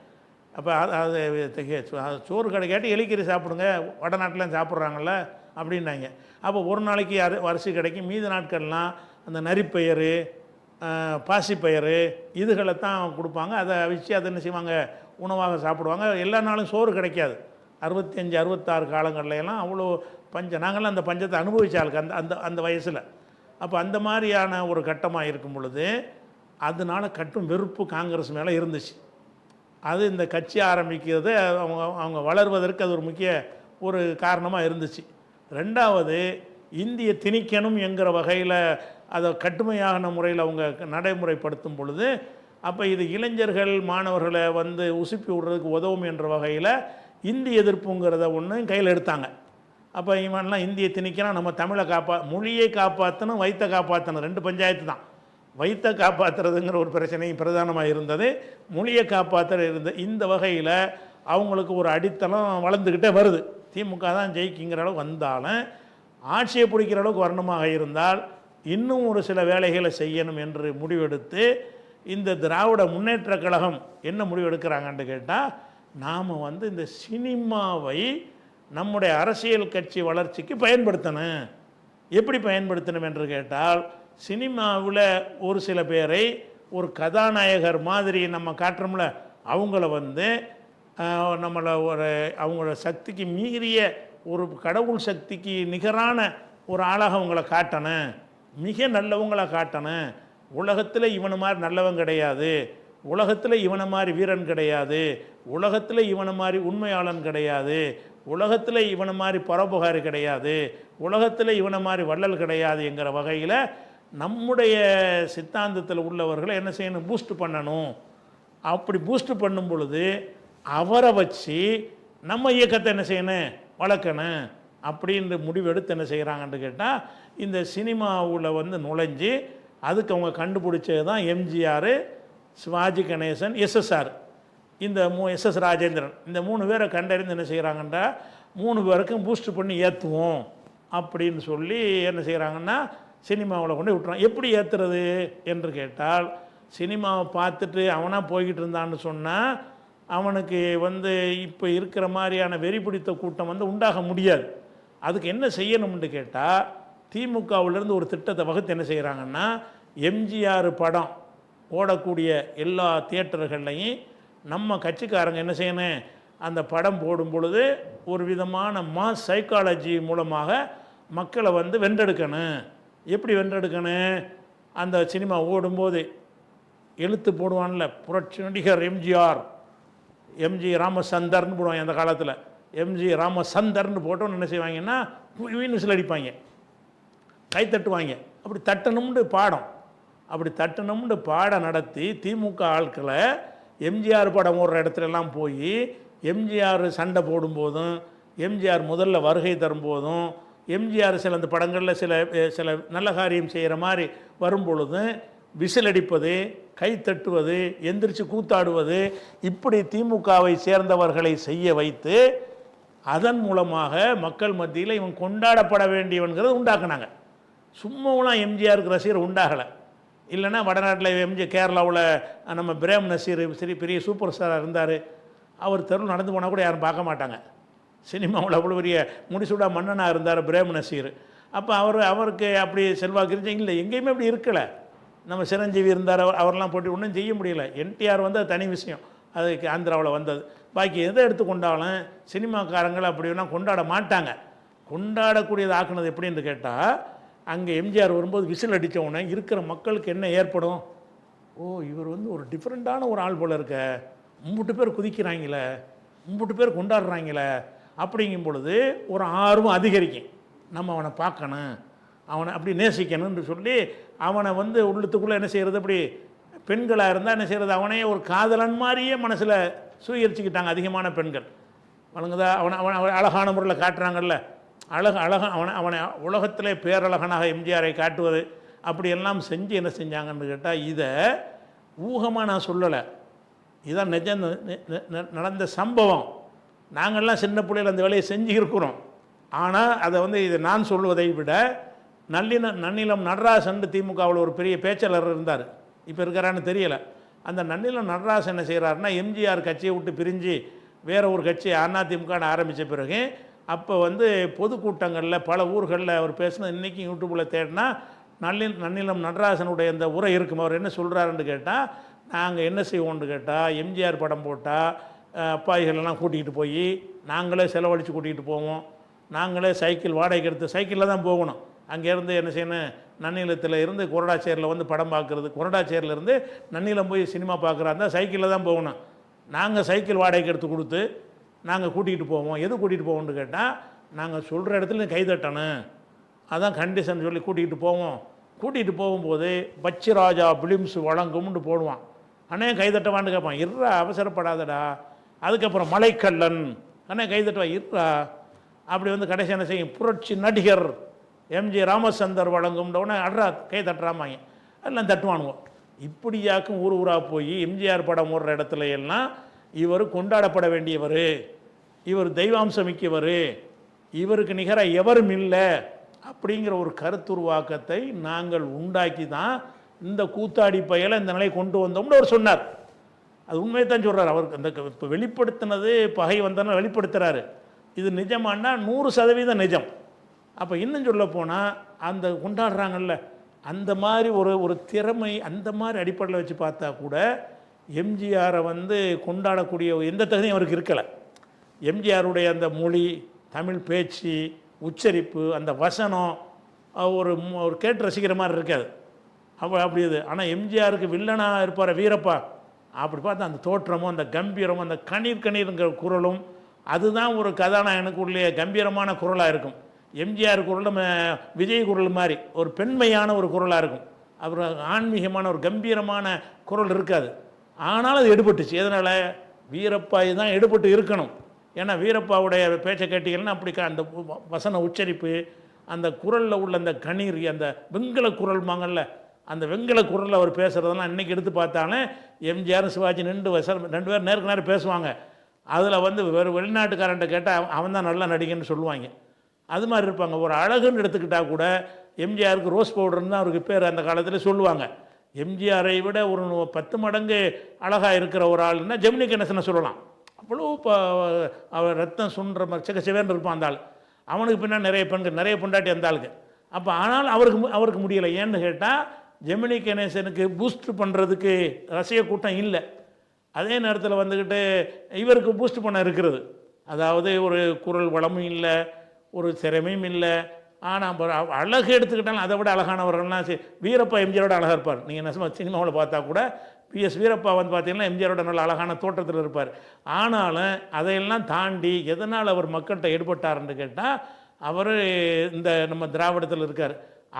Speaker 1: அப்போ அது சோறு கடை கேட்டு எலிக்கறி சாப்பிடுங்க, வடநாட்டில் சாப்பிட்றாங்கள்ல அப்படின்னாங்க. அப்போ ஒரு நாளைக்கு அரிசி கிடைக்கும், மீதி நாட்கள்லாம் அந்த நரிப்பயிறு, பாசிப்பயிறு இதுகளை தான் கொடுப்பாங்க. அதை வச்சு அதை என்ன செய்வாங்க, உணவாக சாப்பிடுவாங்க. எல்லா நாளும் சோறு கிடைக்காது. 65, 66 காலங்கள்லாம் அவ்வளோ பஞ்சம். நாங்களாம் அந்த பஞ்சத்தை அனுபவிச்சாளுக்கு அந்த அந்த அந்த வயசில். அப்போ அந்த மாதிரியான ஒரு கட்டமாக இருக்கும் பொழுது அதனால் கட்டும் வெறுப்பு காங்கிரஸ் மேலே இருந்துச்சு. அது இந்த கட்சி ஆரம்பிக்கிறது அவங்க வளர்வதற்கு அது ஒரு முக்கிய ஒரு காரணமாக இருந்துச்சு. ரெண்டாவது, இந்திய திணிக்கணும் என்கிற வகையில் அதை கட்டுமையான முறையில் அவங்க நடைமுறைப்படுத்தும் பொழுது அப்போ இது இளைஞர்கள் மாணவர்களை வந்து உசுப்பி விடுறதுக்கு உதவும் என்ற வகையில் இந்தி எதிர்ப்புங்கிறத ஒன்று கையில் எடுத்தாங்க. அப்போ இவன்லாம் இந்தியை திணிக்கிறான், நம்ம தமிழை மொழியை காப்பாற்றணும், வயிற்றை காப்பாற்றணும், 2 பஞ்சாயத்து தான். வயிற்றை காப்பாற்றுறதுங்கிற ஒரு பிரச்சனையும் பிரதானமாக இருந்தது, மொழியை காப்பாற்றுறது இருந்தது. இந்த வகையில் அவங்களுக்கு ஒரு அடித்தளம் வளர்ந்துக்கிட்டே வருது. திமுக தான் ஜெயிக்குங்கிற அளவுக்கு வந்தாலும் ஆட்சியை பிடிக்கிற அளவுக்கு வரணுமாக இருந்தால் இன்னும் ஒரு சில வேலைகளை செய்யணும் என்று முடிவெடுத்து இந்த திராவிட முன்னேற்ற கழகம் என்ன முடிவு எடுக்கிறாங்கன்னு கேட்டால், நாம் வந்து இந்த சினிமாவை நம்முடைய அரசியல் கட்சி வளர்ச்சிக்கு பயன்படுத்தணும். எப்படி பயன்படுத்தணும் என்று கேட்டால், சினிமாவில் ஒரு சில பேரை ஒரு கதாநாயகர் மாதிரி நம்ம காட்டுறோம்ல, அவங்கள வந்து நம்மளை ஒரு அவங்களோட சக்திக்கு மீறிய ஒரு கடவுள் சக்திக்கு நிகரான ஒரு ஆளாக அவங்கள காட்டணும், மிக நல்லவங்களை காட்டணும். உலகத்தில் இவனை மாதிரி நல்லவன் கிடையாது, உலகத்தில் இவனை மாதிரி வீரன் கிடையாது, உலகத்தில் இவனை மாதிரி உண்மையாளன் கிடையாது, உலகத்தில் இவனை மாதிரி பரோபகாரி கிடையாது, உலகத்தில் இவனை மாதிரி வள்ளல் கிடையாது என்கிற வகையில் நம்முடைய சித்தாந்தத்தில் உள்ளவர்களை என்ன செய்யணும், பூஸ்ட் பண்ணணும். அப்படி பூஸ்ட் பண்ணும் பொழுது அவரை வச்சு நம்ம இயக்கத்தை என்ன செய்யணும், வளர்க்கணும் அப்படின்ற முடிவெடுத்து என்ன செய்கிறாங்கன்னு கேட்டால், இந்த சினிமாவில் வந்து நுழைஞ்சு அதுக்கு அவங்க கண்டுபிடிச்சது தான் எம்ஜிஆர், சிவாஜி கணேசன், எஸ்எஸ்ஆர், இந்த எஸ்எஸ் ராஜேந்திரன், இந்த 3 பேரை கண்டறிந்து என்ன செய்கிறாங்கன்னா 3 பேருக்கும் பூஸ்ட் பண்ணி ஏற்றுவோம் அப்படின்னு சொல்லி என்ன செய்கிறாங்கன்னா சினிமாவில் கொண்டு விட்டுறான். எப்படி ஏற்றுறது என்று கேட்டால், சினிமாவை பார்த்துட்டு அவனாக போய்கிட்டு இருந்தான்னு சொன்னால் அவனுக்கு வந்து இப்போ இருக்கிற மாதிரியான வெறி பிடித்த கூட்டம் வந்து உண்டாக முடியாது. அதுக்கு என்ன செய்யணும்னு கேட்டால், திமுகவிலேருந்து ஒரு திட்டத்தை வகுத்து என்ன செய்கிறாங்கன்னா, எம்ஜிஆர் படம் ஓடக்கூடிய எல்லா தியேட்டர்கள்லையும் நம்ம கட்சிக்காரங்க என்ன செய்யணும், அந்த படம் போடும் பொழுது ஒரு விதமான மாஸ் சைக்காலஜி மூலமாக மக்களை வந்து வென்றெடுக்கணும். எப்படி வென்றெடுக்கணும், அந்த சினிமா ஓடும்போது எழுத்து போடுவான்ல, புரட்சி நடிகர் எம்ஜிஆர், எம்ஜி ராமசந்தர்னு போடுவாங்க. அந்த காலத்தில் எம்ஜி ராமசந்தர்னு போட்டோன்னு என்ன செய்வாங்கன்னா விசில் அடிப்பாங்க, கை தட்டுவாங்க. அப்படி தட்டணும்னு பாடம், அப்படி தட்டணும்னு பாடம் நடத்தி திமுக ஆட்களை எம்ஜிஆர் படம் ஓடுற இடத்துலலாம் போய் எம்ஜிஆர் சண்டை போடும்போதும், எம்ஜிஆர் முதல்ல வருகை தரும்போதும், எம்ஜிஆர் சில அந்த படங்களில் சில நல்ல காரியம் செய்கிற மாதிரி வரும்பொழுதும் விசில் அடிப்பது, கை தட்டுவது, எந்திரிச்சு கூத்தாடுவது, இப்படி திமுகவை சேர்ந்தவர்களை செய்ய வைத்து அதன் மூலமாக மக்கள் மத்தியில் இவன் கொண்டாடப்பட வேண்டியவன்கிறது உண்டாக்குனாங்க. சும்மாவெலாம் எம்ஜிஆருக்கு ரசிகர் உண்டாகலை. இல்லைன்னா வடநாட்டில் கேரளாவில் நம்ம பிரேம் நசீர் பெரிய சூப்பர் ஸ்டாராக இருந்தார், அவர் தெருவில் நடந்து போனால் கூட யாரும் பார்க்க மாட்டாங்க. சினிமாவில் அவ்வளோ பெரிய முடிசூடா மன்னனாக இருந்தார் பிரேம் நசீர். அப்போ அவருக்கு அப்படி செல்வாக்கு இருந்துச்சு இல்லை, எங்கேயுமே அப்படி இருக்கலை. நம்ம சிரஞ்சீவி இருந்தார், அவரெல்லாம் போட்டு ஒன்றும் செய்ய முடியல. என்டிஆர் வந்து அது தனி விஷயம், அதுக்கு ஆந்திராவில் வந்தது. பாக்கி எதை எடுத்துக்கொண்டாலும் சினிமாக்காரங்களை அப்படின்னா கொண்டாட மாட்டாங்க. கொண்டாடக்கூடியது ஆக்குனது எப்படின்னு கேட்டால், அங்கே எம்ஜிஆர் வரும்போது விசில் அடித்த உடனே இருக்கிற மக்களுக்கு என்ன ஏற்படும், ஓ இவர் வந்து ஒரு டிஃப்ரெண்ட்டான ஒரு ஆள் போல் இருக்க, 3 பேர் குதிக்கிறாங்களே, 3 பேர் கொண்டாடுறாங்களே, அப்படிங்கும் பொழுது ஒரு ஆர்வம் அதிகரிக்கும். நம்ம அவனை பார்க்கணும், அவனை அப்படி நேசிக்கணும்னு சொல்லி அவனை வந்து உள்ளத்துக்குள்ளே என்ன செய்கிறது, அப்படி பெண்களாக இருந்தால் என்ன செய்கிறது, அவனையே ஒரு காதலன் மாதிரியே மனசில் சுயரிச்சுக்கிட்டாங்க அதிகமான பெண்கள். வழங்குதா, அவனை அழகான முறையில் காட்டுறாங்கல்ல, அவனை உலகத்திலே பேரழகனாக எம்ஜிஆரை காட்டுவது, அப்படியெல்லாம் செஞ்சு என்ன செஞ்சாங்கன்னு கேட்டால், இதை ஊகமாக நான் சொல்லலை, இதான் நிஜம் நடந்த சம்பவம். நாங்கள்லாம் சின்ன பிள்ளைகள் அந்த வேலையை செஞ்சு இருக்கிறோம். ஆனால் அதை வந்து இதை நான் சொல்வதை விட நன்னிலம் நடராசன் திமுகவில் ஒரு பெரிய பேச்சாளர் இருந்தார், இப்போ இருக்கிறான்னு தெரியலை. அந்த நன்னிலம் நடராசன் என்ன செய்கிறாருன்னா, எம்ஜிஆர் கட்சியை விட்டு பிரிஞ்சு வேறு ஒரு கட்சி அதிமுகன்னு ஆரம்பித்த பிறகு அப்போ வந்து பொதுக்கூட்டங்களில் பல ஊர்களில் அவர் பேசினது இன்றைக்கும் யூடியூப்பில் தேடினா நன்னிலம் நடராசனுடைய இந்த உரை இருக்கும். அவர் என்ன சொல்கிறாருன்னு கேட்டால், நாங்கள் என்ன செய்வோம்னு கேட்டால், எம்ஜிஆர் படம் போட்டால் அப்பாயிகளெல்லாம் கூட்டிகிட்டு போய் நாங்களே செலவழித்து கூட்டிகிட்டு போவோம், நாங்களே சைக்கிள் வாடகைக்கு எடுத்து சைக்கிளில் தான் போகணும். அங்கேருந்து என்ன செய்யணும், நன்னிலத்தில் இருந்து கொரடாச்சேரியில் வந்து படம் பார்க்குறது, கொரடாச்சேரியில் இருந்து நன்னிலம் போய் சினிமா பார்க்குறாருந்தா சைக்கிளில் தான் போகணும். நாங்கள் சைக்கிள் வாடகைக்கு எடுத்து கொடுத்து நாங்கள் கூட்டிகிட்டு போவோம். எது கூட்டிகிட்டு போவோம்னு கேட்டால், நாங்கள் சொல்கிற இடத்துல கைதட்டணும், அதான் கண்டிஷன் சொல்லி கூட்டிகிட்டு போவோம். கூட்டிகிட்டு போகும்போது பச்சிராஜா பிலிம்ஸ் வழங்கும்னு போடுவான். அண்ணே கைதட்டவான்னு கேட்பான். இருறா அவசரப்படாதடா. அதுக்கப்புறம் மலைக்கல்லன் அண்ணே கைதட்டுவா இருறா. அப்படி வந்து கடைசி என்ன செய்யும், புரட்சி நடிகர் எம்ஜி ராமச்சந்தர் வழங்கும்னோடனே அட்ரா கை தட்டுறாமாங்க, எல்லாம் தட்டுவானுவோம். இப்படியாக்கும் ஊர் ஊராக போய் எம்ஜிஆர் படம் ஓடுற இடத்துல எல்லாம் இவர் கொண்டாடப்பட வேண்டியவர், இவர் தெய்வாம்சம் மிக்கவர், இவருக்கு நிகராக எவரும் இல்லை அப்படிங்கிற ஒரு கருத்துருவாக்கத்தை நாங்கள் உண்டாக்கி தான் இந்த கூத்தாடி பயலை இந்த நிலையை கொண்டு வந்தோம்னு அவர் சொன்னார். அது உண்மையை தான் சொல்கிறார். அவருக்கு அந்த இப்போ வெளிப்படுத்தினது பகை வந்தோன்னா வெளிப்படுத்துகிறாரு. இது நிஜமானா 100% நிஜம். அப்போ இன்னும் சொல்ல போனால் அந்த கொண்டாடுறாங்கல்ல அந்த மாதிரி ஒரு திறமை அந்த மாதிரி அடிப்படையில் வச்சு பார்த்தா கூட எம்ஜிஆரை வந்து கொண்டாடக்கூடிய எந்த தகுதியும் அவருக்கு இருக்கலை. எம்ஜிஆருடைய அந்த மொழி, தமிழ் பேச்சு, உச்சரிப்பு, அந்த வசனம் ஒரு கேட்டு ரசிக்கிற மாதிரி இருக்காது. அப்படி இது. ஆனால் எம்ஜிஆருக்கு வில்லனாக இருப்பார் வீரப்பா, அப்படி பார்த்தா அந்த தோற்றமும் அந்த கம்பீரமும் அந்த கணீர்ங்கிற குரலும் அதுதான் ஒரு கதாநாயகனுக்குள்ளே கம்பீரமான குரலாக இருக்கும். எம்ஜிஆர் குரல் விஜய் குரல் மாதிரி ஒரு பெண்மையான ஒரு குரலாக இருக்கும். அப்புறம் ஆன்மீகமான ஒரு கம்பீரமான குரல் இருக்காது. ஆனாலும் அது எடுபட்டுச்சு. எதனால்? வீரப்பா இதுதான் எடுபட்டு இருக்கணும். ஏன்னா வீரப்பாவுடைய பேச்சை கேட்டீங்கன்னா அப்படி அந்த வசன உச்சரிப்பு, அந்த குரலில் உள்ள அந்த கணீர், அந்த வெங்கல குரல்மாங்கல்ல, அந்த வெங்கல குரலில் அவர் பேசுகிறதெல்லாம் இன்றைக்கி எடுத்து பார்த்தாலே எம்ஜிஆர் சிவாஜி 2 பேர் நேருக்கு நேரம் பேசுவாங்க. அதில் வந்து வேறு வெளிநாட்டுக்காரன்ட்ட கேட்டால் அவன் தான் நல்லா நடிகன்னு சொல்லுவாங்க. அது மாதிரி இருப்பாங்க. ஒரு அழகுன்னு எடுத்துக்கிட்டால் கூட எம்ஜிஆருக்கு ரோஸ் பவுடர்னு தான் அவருக்கு பேர் அந்த காலத்தில் சொல்லுவாங்க. எம்ஜிஆரை விட ஒரு 10 மடங்கு அழகாக இருக்கிற ஒரு ஆளுன்னா ஜெமினி கணேசனை சொல்லலாம். அவ்வளோ அவர் ரத்தம் சுன்ற மாதிரி செக்கச்சவேன்னு இருப்பான் அந்த ஆள். அவனுக்கு பின்னால் நிறைய பெண்கள், நிறைய பொண்டாட்டி அந்த ஆளுக்கு. அப்போ ஆனால் அவருக்கு முடியலை. ஏன்னு கேட்டால் ஜெமினி கணேசனுக்கு பூஸ்ட் பண்ணுறதுக்கு ரசிக கூட்டம் இல்லை. அதே நேரத்தில் வந்துக்கிட்டு இவருக்கு பூஸ்ட் பண்ண இருக்கிறது. அதாவது ஒரு குரல் வளமும் இல்லை, ஒரு திறமையும் இல்லை. ஆனால் அழகு எடுத்துக்கிட்டாலும் அதை விட அழகானவர்கள்லாம் வீரப்பா எம்ஜிஆரோட அழகாக இருப்பார். நீங்கள் என்ன சினிமாவில் பார்த்தா கூட பிஎஸ் வீரப்பா வந்து பார்த்தீங்கன்னா எம்ஜிஆரோட நல்ல அழகான தோற்றத்தில் இருப்பார். ஆனாலும் அதையெல்லாம் தாண்டி எதனால் அவர் மக்கள்கிட்ட ஈடுபட்டார்ன்னு கேட்டால் அவர் இந்த நம்ம திராவிடத்தில் இருக்கார்.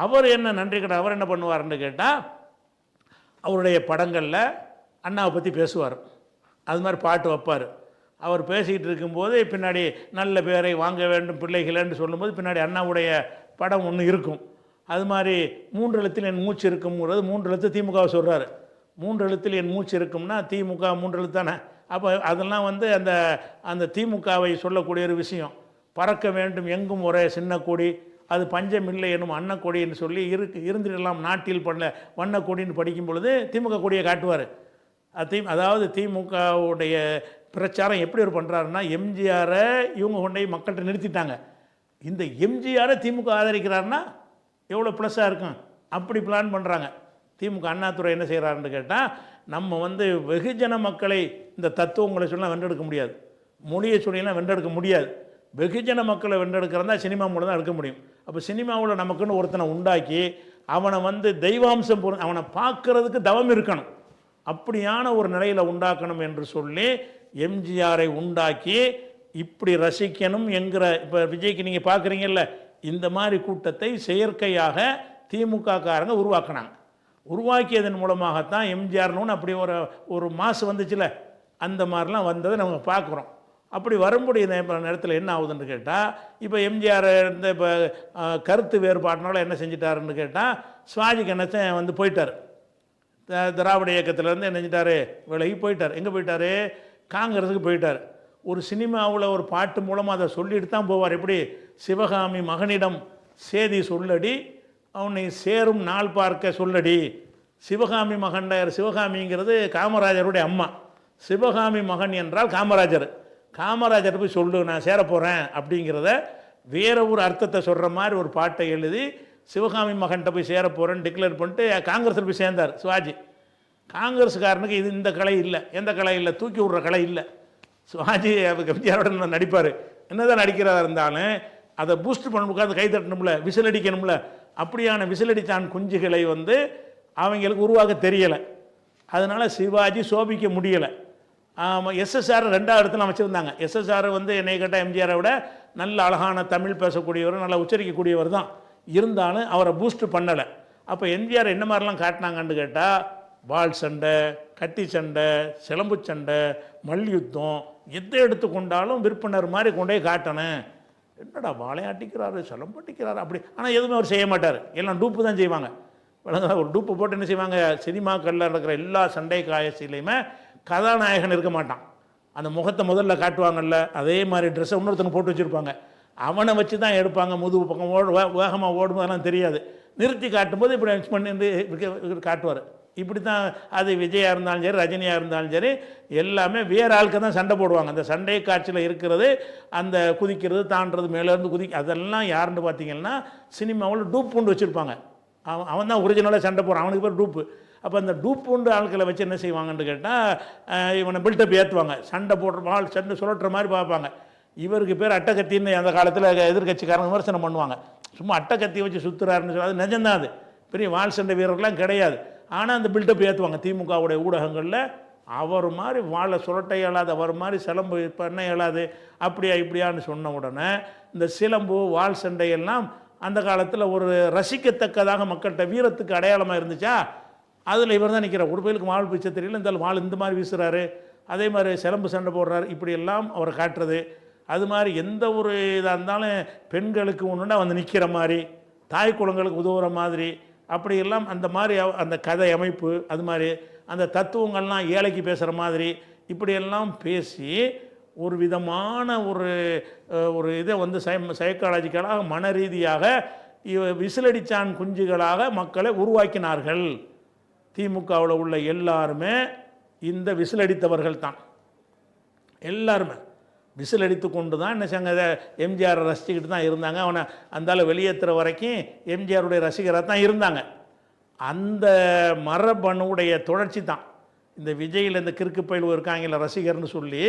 Speaker 1: அவர் என்ன நன்றி கடை, அவர் என்ன பண்ணுவார்ன்னு கேட்டால் அவருடைய படங்களில் அண்ணாவை பற்றி பேசுவார். அது மாதிரி பாட்டு வைப்பார். அவர் பேசிக்கிட்டு இருக்கும்போது பின்னாடி நல்ல பேரை வாங்க வேண்டும் பிள்ளைகளேன்னு சொல்லும்போது பின்னாடி அண்ணாவுடைய படம் ஒன்று இருக்கும். அது மாதிரி 3 எழுத்தில் என் மூச்சு இருக்குங்கிறது 3 எழுத்து திமுகவை சொல்கிறாரு. 3 எழுத்தில் என் மூச்சு இருக்கும்னா திமுக 3 எழுத்து தானே. அப்போ அதெல்லாம் வந்து அந்த திமுகவை சொல்லக்கூடிய ஒரு விஷயம். பறக்க வேண்டும் எங்கும் ஒரே சின்ன கொடி, அது பஞ்சம் இல்லை எனும் அன்னக்கொடின்னு சொல்லி இருந்திடலாம் நாட்டில் பண்ண வண்ணக்கொடின்னு படிக்கும் பொழுது திமுக கொடியை காட்டுவார். அதாவது திமுகவுடைய பிரச்சாரம் எப்படி ஒரு பண்ணுறாருன்னா எம்ஜிஆரை இவங்க கொண்டே மக்கள்கிட்ட நிறுத்திட்டாங்க. இந்த எம்ஜிஆரை திமுக ஆதரிக்கிறாருன்னா எவ்வளோ ப்ளஸ்ஸாக இருக்கும். அப்படி பிளான் பண்ணுறாங்க. திமுக அண்ணாதுரை என்ன செய்கிறாருன்னு கேட்டால் நம்ம வந்து வெகுஜன மக்களை இந்த தத்துவங்களை சொன்னால் வென்றெடுக்க முடியாது, மொழியை சொன்னீங்கன்னா வென்றெடுக்க முடியாது. வெகுஜன மக்களை வென்றெடுக்கிறதா சினிமா மூலம் தான் எடுக்க முடியும். அப்போ சினிமாவில் நமக்குன்னு ஒருத்தனை உண்டாக்கி அவனை வந்து தெய்வாம்சம் அவனை பார்க்கறதுக்கு தவம் இருக்கணும். அப்படியான ஒரு நிலையில் உண்டாக்கணும் என்று சொல்லி எம்ஜிஆரை உண்டாக்கி இப்படி ரசிக்கணும் என்கிற இப்போ விஜய்க்கு நீங்கள் பார்க்குறீங்கல்ல இந்த மாதிரி கூட்டத்தை செயற்கையாக திமுக காரங்க உருவாக்கினாங்க. உருவாக்கியதன் மூலமாகத்தான் எம்ஜிஆர்னு அப்படி ஒரு மாசு வந்துச்சுல, அந்த மாதிரிலாம் வந்ததை நம்ம பார்க்குறோம். அப்படி வரும்படிய நேரத்தில் என்ன ஆகுதுன்னு கேட்டால் இப்போ எம்ஜிஆர் இந்த இப்போ கருத்து வேறுபாட்டினால என்ன செஞ்சிட்டாருன்னு கேட்டால் சிவாஜி கணேசன் வந்து போயிட்டார். திராவிட இயக்கத்திலேருந்து என்ன செஞ்சிட்டார், விலகி போயிட்டார். எங்கே போயிட்டார்? காங்கிரஸுக்கு போயிட்டார். ஒரு சினிமாவில் ஒரு பாட்டு மூலமாக அதை சொல்லிட்டு தான் போவார். எப்படி சிவகாமி மகனிடம் சேதி சொல்லடி அவனை சேரும் நாள் பார்க்க சொல்லடி. சிவகாமி மகன், சிவகாமிங்கிறது காமராஜருடைய அம்மா. சிவகாமி மகன் என்றால் காமராஜர். காமராஜர் போய் சொல்லு நான் சேர போகிறேன் அப்படிங்கிறத வேற ஒரு அர்த்தத்தை சொல்கிற மாதிரி ஒரு பாட்டை எழுதி சிவகாமி மகன்கிட்ட போய் சேர போகிறேன்னு டிக்ளேர் பண்ணிட்டு காங்கிரஸில் போய் சேர்ந்தார் சிவாஜி. காங்கிரஸ்காரனுக்கு இந்த கலை இல்லை, எந்த கலை இல்லை, தூக்கி விடுற கலை இல்லை. சிவாஜி எம்ஜிஆரோட நடிப்பார். என்னதான் நடிக்கிறதா இருந்தாலும் அதை பூஸ்ட் பண்ண உட்காந்து கை தட்டணும்ல, விசில் அடிக்கணும்ல. அப்படியான விசிலடித்தான் குஞ்சுகளை வந்து அவங்களுக்கு உருவாக்க தெரியலை. அதனால் சிவாஜி சோபிக்க முடியலை. எஸ்எஸ்ஆர் 2வது இடத்துல வச்சுருந்தாங்க. எஸ்எஸ்ஆர் வந்து என்னை கேட்டால் எம்ஜிஆரை விட நல்ல அழகான தமிழ் பேசக்கூடியவர், நல்லா உச்சரிக்கக்கூடியவர் தான். இருந்தாலும் அவரை பூஸ்ட் பண்ணலை. அப்போ எம்ஜிஆர் என்ன மாதிரிலாம் காட்டினாங்கன்னு கேட்டால் வாள் சண்டை, கத்தி சண்டை, சிலம்பு சண்டை, மல்யுத்தம் எதை எடுத்துக்கொண்டாலும் விற்பனர் மாதிரி கொண்டே காட்டணும். என்னடா வாழையாட்டிக்கிறாரு, சிலம்பட்டிக்கிறாரு அப்படி. ஆனால் எதுவுமே அவர் செய்ய மாட்டார், எல்லாம் டூப்பு தான் செய்வாங்க. ஒரு டூப்பு போட்டு என்ன செய்வாங்க, சினிமாக்களில் இருக்கிற எல்லா சண்டை காட்சியிலையுமே கதாநாயகன் இருக்க மாட்டான். அந்த முகத்தை முதல்ல காட்டுவாங்கல்ல, அதே மாதிரி ட்ரெஸ்ஸை இன்னொருத்தங்க போட்டு வச்சுருப்பாங்க. அவனை வச்சு தான் எடுப்பாங்க. முதுகு பக்கம் வேகமாக ஓடும்போதெல்லாம் தெரியாது. நிறுத்தி காட்டும்போது இப்படி பண்ணி காட்டுவார். இப்படி தான் அது விஜயாக இருந்தாலும் சரி, ரஜினியாக இருந்தாலும் சரி, எல்லாமே வேறு ஆளுக்கு தான் சண்டை போடுவாங்க. அந்த சண்டை காட்சியில் இருக்கிறது அந்த குதிக்கிறது, தாண்டுறது, மேலேருந்து அதெல்லாம் யாருன்னு பார்த்தீங்கன்னா சினிமாவில் டூப் பூண்டு வச்சுருப்பாங்க. அவன் தான் ஒரிஜினலாக சண்டை போடுறான், அவனுக்கு பேர் டூப்பு. அப்போ அந்த டூப் பூண்டு ஆட்களை வச்சு என்ன செய்வாங்கன்னு கேட்டால் இவனை பில்டப் ஏற்றுவாங்க. சண்டை போடுற வாழ் சண்டை சுழட்டுற மாதிரி பார்ப்பாங்க. இவருக்கு பேர் அட்டைக்கத்தின்னு அந்த காலத்தில் எதிர்கட்சிக்காரங்க விமர்சனம் பண்ணுவாங்க. சும்மா அட்டைக்கத்தி வச்சு சுற்றுறாருன்னு சொல்லி அது நிஜம்தான். அது பெரிய வாழ் சண்டை வீரர்கள்லாம் கிடையாது. ஆனால் அந்த பில்டப் ஏற்றுவாங்க திமுகவுடைய ஊடகங்களில். அவர் மாதிரி வாழை சுரட்ட இயலாது, அவர் மாதிரி சிலம்பு பண்ண இயலாது, அப்படியா இப்படியான்னு சொன்ன உடனே இந்த சிலம்பு வாள் சண்டையெல்லாம் அந்த காலத்தில் ஒரு ரசிக்கத்தக்கதாக மக்கள்கிட்ட வீரத்துக்கு அடையாளமாக இருந்துச்சா. அதில் இவர் தான் நிற்கிறார். ஒரு பேருக்கு வாள் பிச்சை தெரியல, இந்த வாள் இந்த மாதிரி வீசுகிறாரு, அதே மாதிரி சிலம்பு சண்டை போடுறாரு, இப்படியெல்லாம் அவரை காட்டுறது. அது மாதிரி எந்த ஒரு இதாக இருந்தாலும் பெண்களுக்கு ஒன்றுனா வந்து நிற்கிற மாதிரி, தாய் குளங்களுக்கு உதவுற மாதிரி, அப்படியெல்லாம் அந்த மாதிரி அந்த கதை அமைப்பு, அது மாதிரி அந்த தத்துவங்கள்லாம் ஏழைக்கு பேசுகிற மாதிரி இப்படியெல்லாம் பேசி ஒரு விதமான ஒரு இதை வந்து சைக்காலஜிக்கலாக மன ரீதியாக விசிலடிச்சான் குஞ்சுகளாக மக்களை உருவாக்கினார்கள். திமுகவில் உள்ள எல்லாருமே இந்த விசிலடித்தவர்கள் தான். எல்லாருமே விசில் அடித்து கொண்டு தான் என்ன செய்யாங்க, எம்ஜிஆரை ரசிச்சுக்கிட்டு தான் இருந்தாங்க. அவனை அந்தால வெளியேற்றுற வரைக்கும் எம்ஜிஆருடைய ரசிகராக தான் இருந்தாங்க. அந்த மரபணுடைய தொடர்ச்சி தான் இந்த விஜயில் இந்த கிறுக்கு பயில்வு இருக்காங்கல்ல ரசிகர்னு சொல்லி,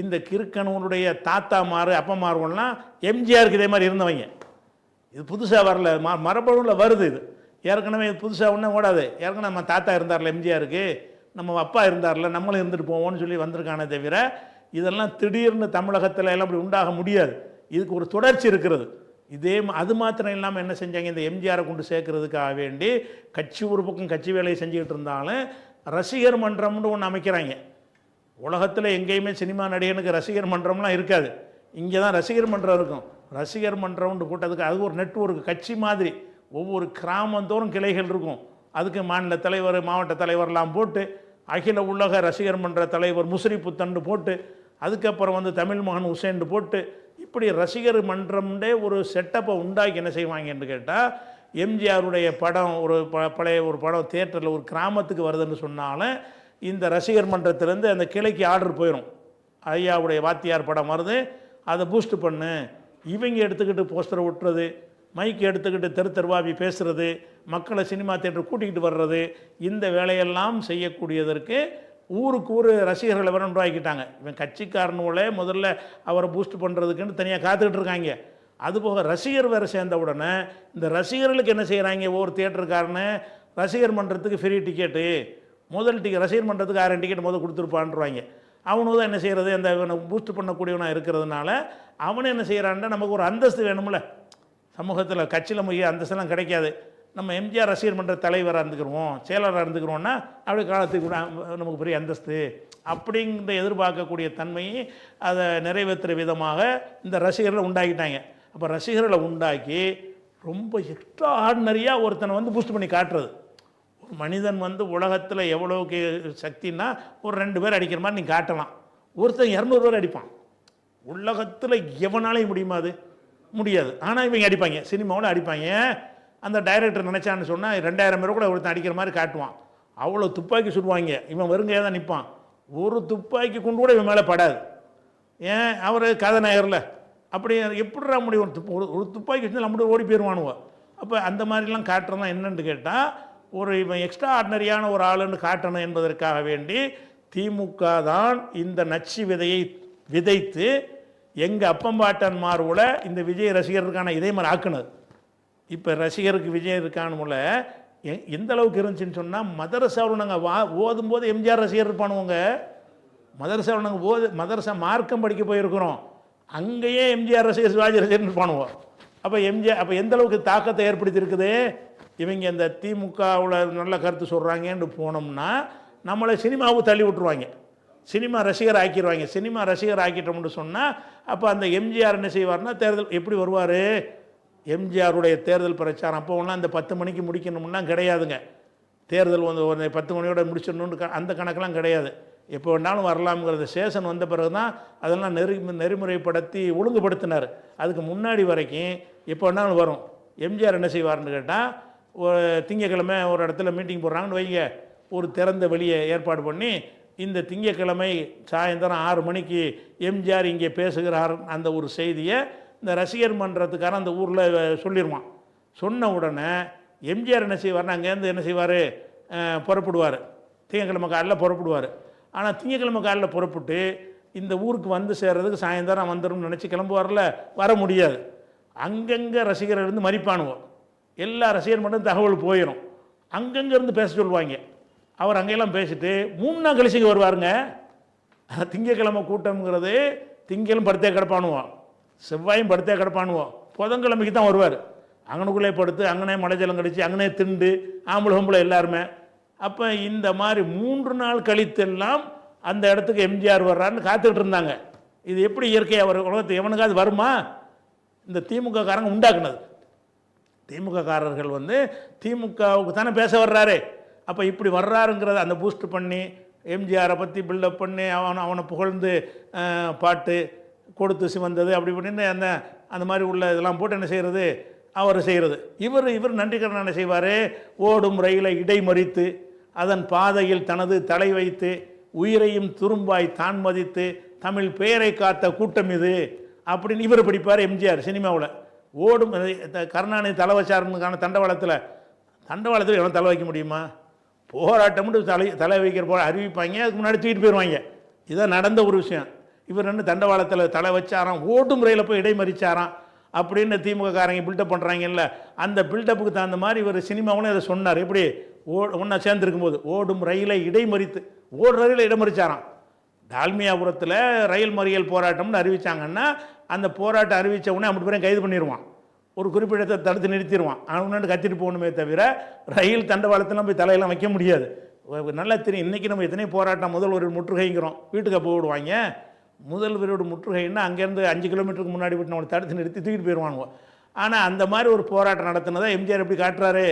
Speaker 1: இந்த கிறுக்கனுடைய தாத்தாமார் அப்பமார்கள்லாம் எம்ஜிஆருக்கு இதே மாதிரி இருந்தவங்க. இது புதுசாக வரல, மரபணுவில் வருது. இது ஏற்கனவே இது புதுசாக ஒன்றும் ஓடாது. ஏற்கனவே நம்ம தாத்தா இருந்தார்ல எம்ஜிஆருக்கு, நம்ம அப்பா இருந்தார்ல, நம்மளும் இருந்துட்டு போவோம்னு சொல்லி வந்திருக்கானே தவிர இதெல்லாம் திடீர்னு தமிழகத்தில் எல்லாம் அப்படி உண்டாக முடியாது. இதுக்கு ஒரு தொடர்ச்சி இருக்கிறது. இதே அது மாத்திரம் இல்லாமல் என்ன செஞ்சாங்க, இந்த எம்ஜிஆரை கொண்டு சேர்க்கறதுக்காக வேண்டி கட்சி ஒரு பக்கம் கட்சி வேலையை செஞ்சுக்கிட்டு இருந்தாலும் ரசிகர் மன்றம்னு ஒன்று அமைக்கிறாங்க. உலகத்தில் எங்கேயுமே சினிமா நடிகனுக்கு ரசிகர் மன்றம்லாம் இருக்காது. இங்கே தான் ரசிகர் மன்றம் இருக்கும். ரசிகர் மன்றம்னு போட்டதுக்கு அது ஒரு நெட்வொர்க், கட்சி மாதிரி. ஒவ்வொரு கிராமந்தோறும் கிளைகள் இருக்கும். அதுக்கு மாநில தலைவர், மாவட்ட தலைவர்லாம் போட்டு, அகில உலக ரசிகர் மன்ற தலைவர் முஸ்ரி புத்தன் போட்டு, அதுக்கப்புறம் வந்து தமிழ் மகன் உசேன் போட்டு, இப்படி ரசிகர் மன்றம்டே ஒரு செட்டப்பை உண்டாக்கி என்ன செய்வாங்கன்னு கேட்டால், எம்ஜிஆருடைய படம் பழைய ஒரு படம் தியேட்டரில் ஒரு கிராமத்துக்கு வருதுன்னு சொன்னாலும் இந்த ரசிகர் மன்றத்திலேருந்து அந்த கிளைக்கு ஆர்டர் போயிடும். ஐயாவுடைய வாத்தியார் படம் வருது, அதை பூஸ்ட் பண்ணு, இவங்க எடுத்துக்கிட்டு போஸ்டரை விட்டுறது, மைக்கு எடுத்துக்கிட்டு தெருவாவி பேசுகிறது, மக்களை சினிமா தியேட்டர் கூட்டிக்கிட்டு வர்றது, இந்த வேலையெல்லாம் செய்யக்கூடியதற்கு ஊருக்கு ஊர் ரசிகர்களை வேற உருவாக்கிட்டாங்க. இவன் கட்சிக்காரனோட முதல்ல அவரை பூஸ்ட் பண்ணுறதுக்குன்னு தனியாக காத்துக்கிட்டு இருக்காங்க. அதுபோக ரசிகர் வேறு சேர்ந்த உடனே இந்த ரசிகர்களுக்கு என்ன செய்கிறாங்க, ஒவ்வொரு தியேட்டருக்காரனு ரசிகர் மன்றத்துக்கு ஃப்ரீ டிக்கெட்டு, முதல் ரசிகர் மன்றத்துக்கு 6 டிக்கெட் முதல் கொடுத்துருப்பான்றாங்க. அவனு தான் என்ன செய்கிறது, அந்த பூஸ்ட் பண்ணக்கூடியவனாக இருக்கிறதுனால அவனு என்ன செய்கிறான்னா, நமக்கு ஒரு அந்தஸ்து வேணும்ல சமூகத்தில். கட்சியில் முக்கிய அந்தஸ்தெல்லாம் கிடைக்காது. நம்ம எம்ஜிஆர் ரசிகர் மன்ற தலைவராக இருந்துக்கிறோம், செயலராக இருந்துக்கிறோன்னா அப்படி காலத்துக்கு நமக்கு பெரிய அந்தஸ்து அப்படிங்கிற எதிர்பார்க்கக்கூடிய தன்மையை அதை நிறைவேற்றுற விதமாக இந்த ரசிகர்களை உண்டாக்கிட்டாங்க. அப்போ ரசிகர்களை உண்டாக்கி ரொம்ப எக்ஸ்ட்ரா ஆர்டினரியாக ஒருத்தனை வந்து பூஸ்ட் பண்ணி காட்டுறது. ஒரு மனிதன் வந்து உலகத்தில் எவ்வளோக்கு சக்தின்னா ஒரு 2 பேர் அடிக்கிற மாதிரி நீ காட்டலாம். ஒருத்தன் 200 பேர் அடிப்பான். உலகத்தில் எவனாலையும் முடியுமா? அது முடியாது. ஆனால் இவங்க அடிப்பாங்க, சினிமாவில் அடிப்பாங்க. அந்த டைரக்டர் நினச்சான்னு சொன்னால் 2000 பேர் கூட ஒருத்தன் அடிக்கிற மாதிரி காட்டுவான். அவ்வளோ துப்பாக்கி சுடுவாங்க. இவன் வெறுங்கையாக தான் நிற்பான். ஒரு துப்பாக்கி கொண்டு கூட இவன் மேலே படாது. ஏன், அவர் கதாநாயகரில் அப்படி எப்படிடா முடியும்? ஒரு துப்பாக்கி வச்சு நம்மளோட ஓடி போயிடுவானுவோ. அப்போ அந்த மாதிரிலாம் காட்டுறதுலாம் என்னென்னு கேட்டால், ஒரு இவன் எக்ஸ்ட்ரா ஆர்டினரியான ஒரு ஆளுன்னு காட்டணும் என்பதற்காக வேண்டி திமுக தான் இந்த நச்சு விதையை விதைத்து எங்கள் அப்பம்பாட்டன் மார்புல இந்த விஜய் ரசிகருக்கான இதே மாதிரி ஆக்குனது. இப்போ ரசிகருக்கு விஜய் இருக்கானுல எந்த அளவுக்கு இருந்துச்சுன்னு சொன்னால், மதரசாவில் நாங்கள் ஓதும்போது எம்ஜிஆர் ரசிகர் இருப்பானுவங்க. மதரசாவில் நாங்கள் மதரசா மார்க்கம் படிக்க போயிருக்கிறோம், அங்கேயே எம்ஜிஆர் ரசிகர் சிவாஜி ரசிகர் இருப்பானுவோம். அப்போ எம்ஜிஆர் அப்போ எந்த அளவுக்கு தாக்கத்தை ஏற்படுத்தியிருக்குது. இவங்க இந்த திமுகவில் நல்ல கருத்து சொல்கிறாங்கன்னு போனோம்னா நம்மளை சினிமாவுக்கு தள்ளி விட்டுருவாங்க, சினிமா ரசிகர் ஆக்கிடுவாங்க. சினிமா ரசிகர் ஆக்கிட்டோம்னு சொன்னால் அப்போ அந்த எம்ஜிஆர் என்ன செய்வார்னா, தேர்தல் எப்படி வருவார், எம்ஜிஆருடைய தேர்தல் பிரச்சாரம் அப்போ ஒன்றா அந்த 10 மணிக்கு முடிக்கணும்னா கிடையாதுங்க. தேர்தல் வந்து ஒரு 10 மணியோட முடிச்சிடணுன்னு அந்த கணக்கெல்லாம் கிடையாது. எப்போ வேணாலும் வரலாம்ங்கிறது சேஷன் வந்த பிறகு தான் அதெல்லாம் நெறிமுறைப்படுத்தி ஒழுங்குபடுத்தினார். அதுக்கு முன்னாடி வரைக்கும் எப்போ வேணாலும் வரும். எம்ஜிஆர் என்ன செய்வார்னு கேட்டால், ஒரு திங்கக்கிழமை ஒரு இடத்துல மீட்டிங் போடுறாங்கன்னு வைங்க, ஒரு திறந்த வெளியே ஏற்பாடு பண்ணி இந்த திங்கக்கிழமை சாயந்தரம் 6 மணிக்கு எம்ஜிஆர் இங்கே பேசுகிறார் அந்த ஒரு செய்தியை இந்த ரசிகர் மன்றத்துக்கார அந்த ஊரில் சொல்லிடுவான். சொன்ன உடனே எம்ஜிஆர் என்ன செய்வார்னா அங்கேருந்து என்ன செய்வார், புறப்படுவார். திங்கக்கிழமை காலையில் புறப்படுவார். ஆனால் திங்கக்கிழமை காலையில் புறப்பட்டு இந்த ஊருக்கு வந்து சேர்றதுக்கு சாயந்தரம் வந்துடும் நினச்சி கிளம்புவார்ல, வர முடியாது. அங்கங்கே ரசிகர்கள் இருந்து மறிப்பானுவோம், எல்லா ரசிகர் மட்டும் தகவல் போயிடும். அங்கங்கே இருந்து பேச சொல்லுவாங்க. அவர் அங்கெல்லாம் பேசிட்டு 3 நாள் கழிச்சுக்கு வருவாருங்க. திங்கக்கிழமை கூட்டம்ங்கிறது திங்களும் படுத்தே கிடப்பானுவோம், செவ்வாயும் படுத்தே கிடப்பானுவோம், புதன்கிழமைக்கு தான் வருவார். அங்கனுக்குள்ளே படுத்து அங்கனே மலைஜலம் கடிச்சு அங்கனே திண்டு ஆம்பளை ஹம்பளை எல்லாருமே. அப்போ இந்த மாதிரி 3 நாள் கழித்தெல்லாம் அந்த இடத்துக்கு எம்ஜிஆர் வர்றாருன்னு காத்துக்கிட்டு இருந்தாங்க. இது எப்படி இயற்கையாக வரும், உலகத்தை எவனுக்காவது வருமா? இந்த திமுக காரங்க உண்டாக்குனது. திமுக காரர்கள் வந்து திமுகவுக்கு தானே பேச வர்றாரு. அப்போ இப்படி வர்றாருங்கிறத அந்த பூஸ்ட் பண்ணி எம்ஜிஆரை பற்றி பில்டப் பண்ணி அவனை புகழ்ந்து பாட்டு கொடுத்து சிவந்தது அப்படி பண்ணி அந்த மாதிரி உள்ள இதெல்லாம் போட்டு என்ன செய்கிறது, அவர் செய்கிறது. இவர் நன்றிக்கடன் என்ன செய்வார், ஓடும் ரயிலை இடைமறித்து அதன் பாதையில் தனது தலை வைத்து உயிரையும் துரும்பாய் தான் மதித்து தமிழ் பெயரை காத்த கூட்டம் இது அப்படின்னு இவர் படிப்பார். எம்ஜிஆர் சினிமாவில் ஓடும் கருணாநிதி தலை வச்சாருக்கான தண்டவாளத்தில் எவன் தலை வைக்க முடியுமா? போராட்டம்னு தலை வைக்கிற போல அறிவிப்பாங்க, அதுக்கு முன்னாடி தூக்கிட்டு போயிடுவாங்க. இதான் நடந்த ஒரு விஷயம். இவர் என்ன தண்டவாளத்தில் தலை வச்சாராம், ஓடும் ரயில போய் இடைமறிச்சாராம் அப்படின்னு திமுக காரங்க பில்டப் பண்ணுறாங்கல்ல, அந்த பில்டப்புக்கு தகுந்த மாதிரி இவர் சினிமாவும் அதை சொன்னார். எப்படி ஒன்றா சேர்ந்துருக்கும் போது ஓடும் ரயிலை இடைமறித்து ஓடுற ரயிலை இடைமறிச்சாராம். டால்மியாபுரத்தில் ரயில் மறியல் போராட்டம்னு அறிவித்தாங்கன்னா அந்த போராட்டம் அறிவித்த உடனே அப்படி பேரையும் கைது பண்ணிடுவான், ஒரு குறிப்பிடத்தை தடுத்து நிறுத்திடுவான். அவனு கத்திட்டு போகணுமே தவிர ரயில் தண்டவாளத்தெல்லாம் போய் தலையெல்லாம் வைக்க முடியாது. நல்லா தெரியும், இன்றைக்கி நம்ம எத்தனை போராட்டம் முதல்வர் முற்றுகைங்கிறோம், வீட்டுக்கு அப்போ விடுவாங்க. முதல்வரோட முற்றுகைன்னா அங்கேருந்து 5 கிலோமீட்டருக்கு முன்னாடி விட்டு நம்மளை தடுத்து நிறுத்தி தூக்கிட்டு போயிடுவானுங்க. ஆனால் அந்த மாதிரி ஒரு போராட்டம் நடத்தினதை எம்ஜிஆர் எப்படி காட்டுறாரு,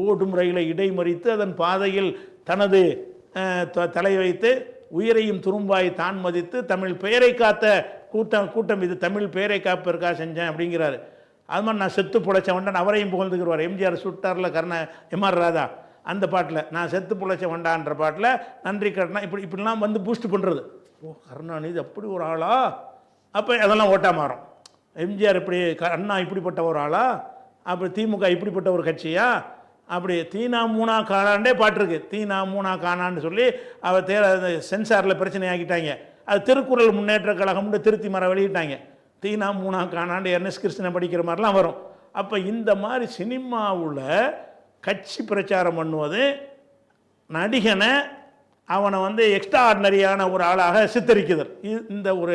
Speaker 1: ஓடும் ரயிலை இடைமறித்து அதன் பாதையில் தனது தலை வைத்து உயிரையும் துரும்பாய் தான் மதித்து தமிழ் பெயரை காத்த கூட்டம் இது, தமிழ் பெயரை காப்பதற்காக செஞ்சேன் அப்படிங்கிறாரு. அது மாதிரி நான் செத்து பிழைச்சவன்டான் அவரையும் புகழ்ந்துக்கிறவார். எம்ஜிஆர் சுட்டாரில் எம்ஆர் ராதா அந்த பாட்டில் நான் செத்து பிழைச்சவன்டான்ற பாட்டில் நன்றி கடனா இப்படிலாம் வந்து பூஸ்ட் பண்ணுறது. ஓ கருணாநிதி அப்படி ஒரு ஆளா, அப்போ அதெல்லாம் ஓட்டா மாறும். எம்ஜிஆர் இப்படி அண்ணா இப்படிப்பட்ட ஒரு ஆளா, அப்படி திமுக இப்படிப்பட்ட ஒரு கட்சியா, அப்படி தீனா மூணா காணாண்டே பாட்டிருக்கு. தீனா மூணா காணான்னு சொல்லி அவர் சென்சாரில் பிரச்சனை ஆக்கிட்டாங்க. அது திருக்குறள் முன்னேற்ற கழகம்னு திருத்தி வெளியிட்டாங்க. தீனா மூணா காணாண்டு என்எஸ் கிருஷ்ணன் படிக்கிற மாதிரிலாம் வரும். அப்போ இந்த மாதிரி சினிமாவில் கட்சி பிரச்சாரம் பண்ணுவது நடிகனை அவனை வந்து எக்ஸ்ட்ரா ஆர்டினரியான ஒரு ஆளாக சித்தரிக்குது. இந்த ஒரு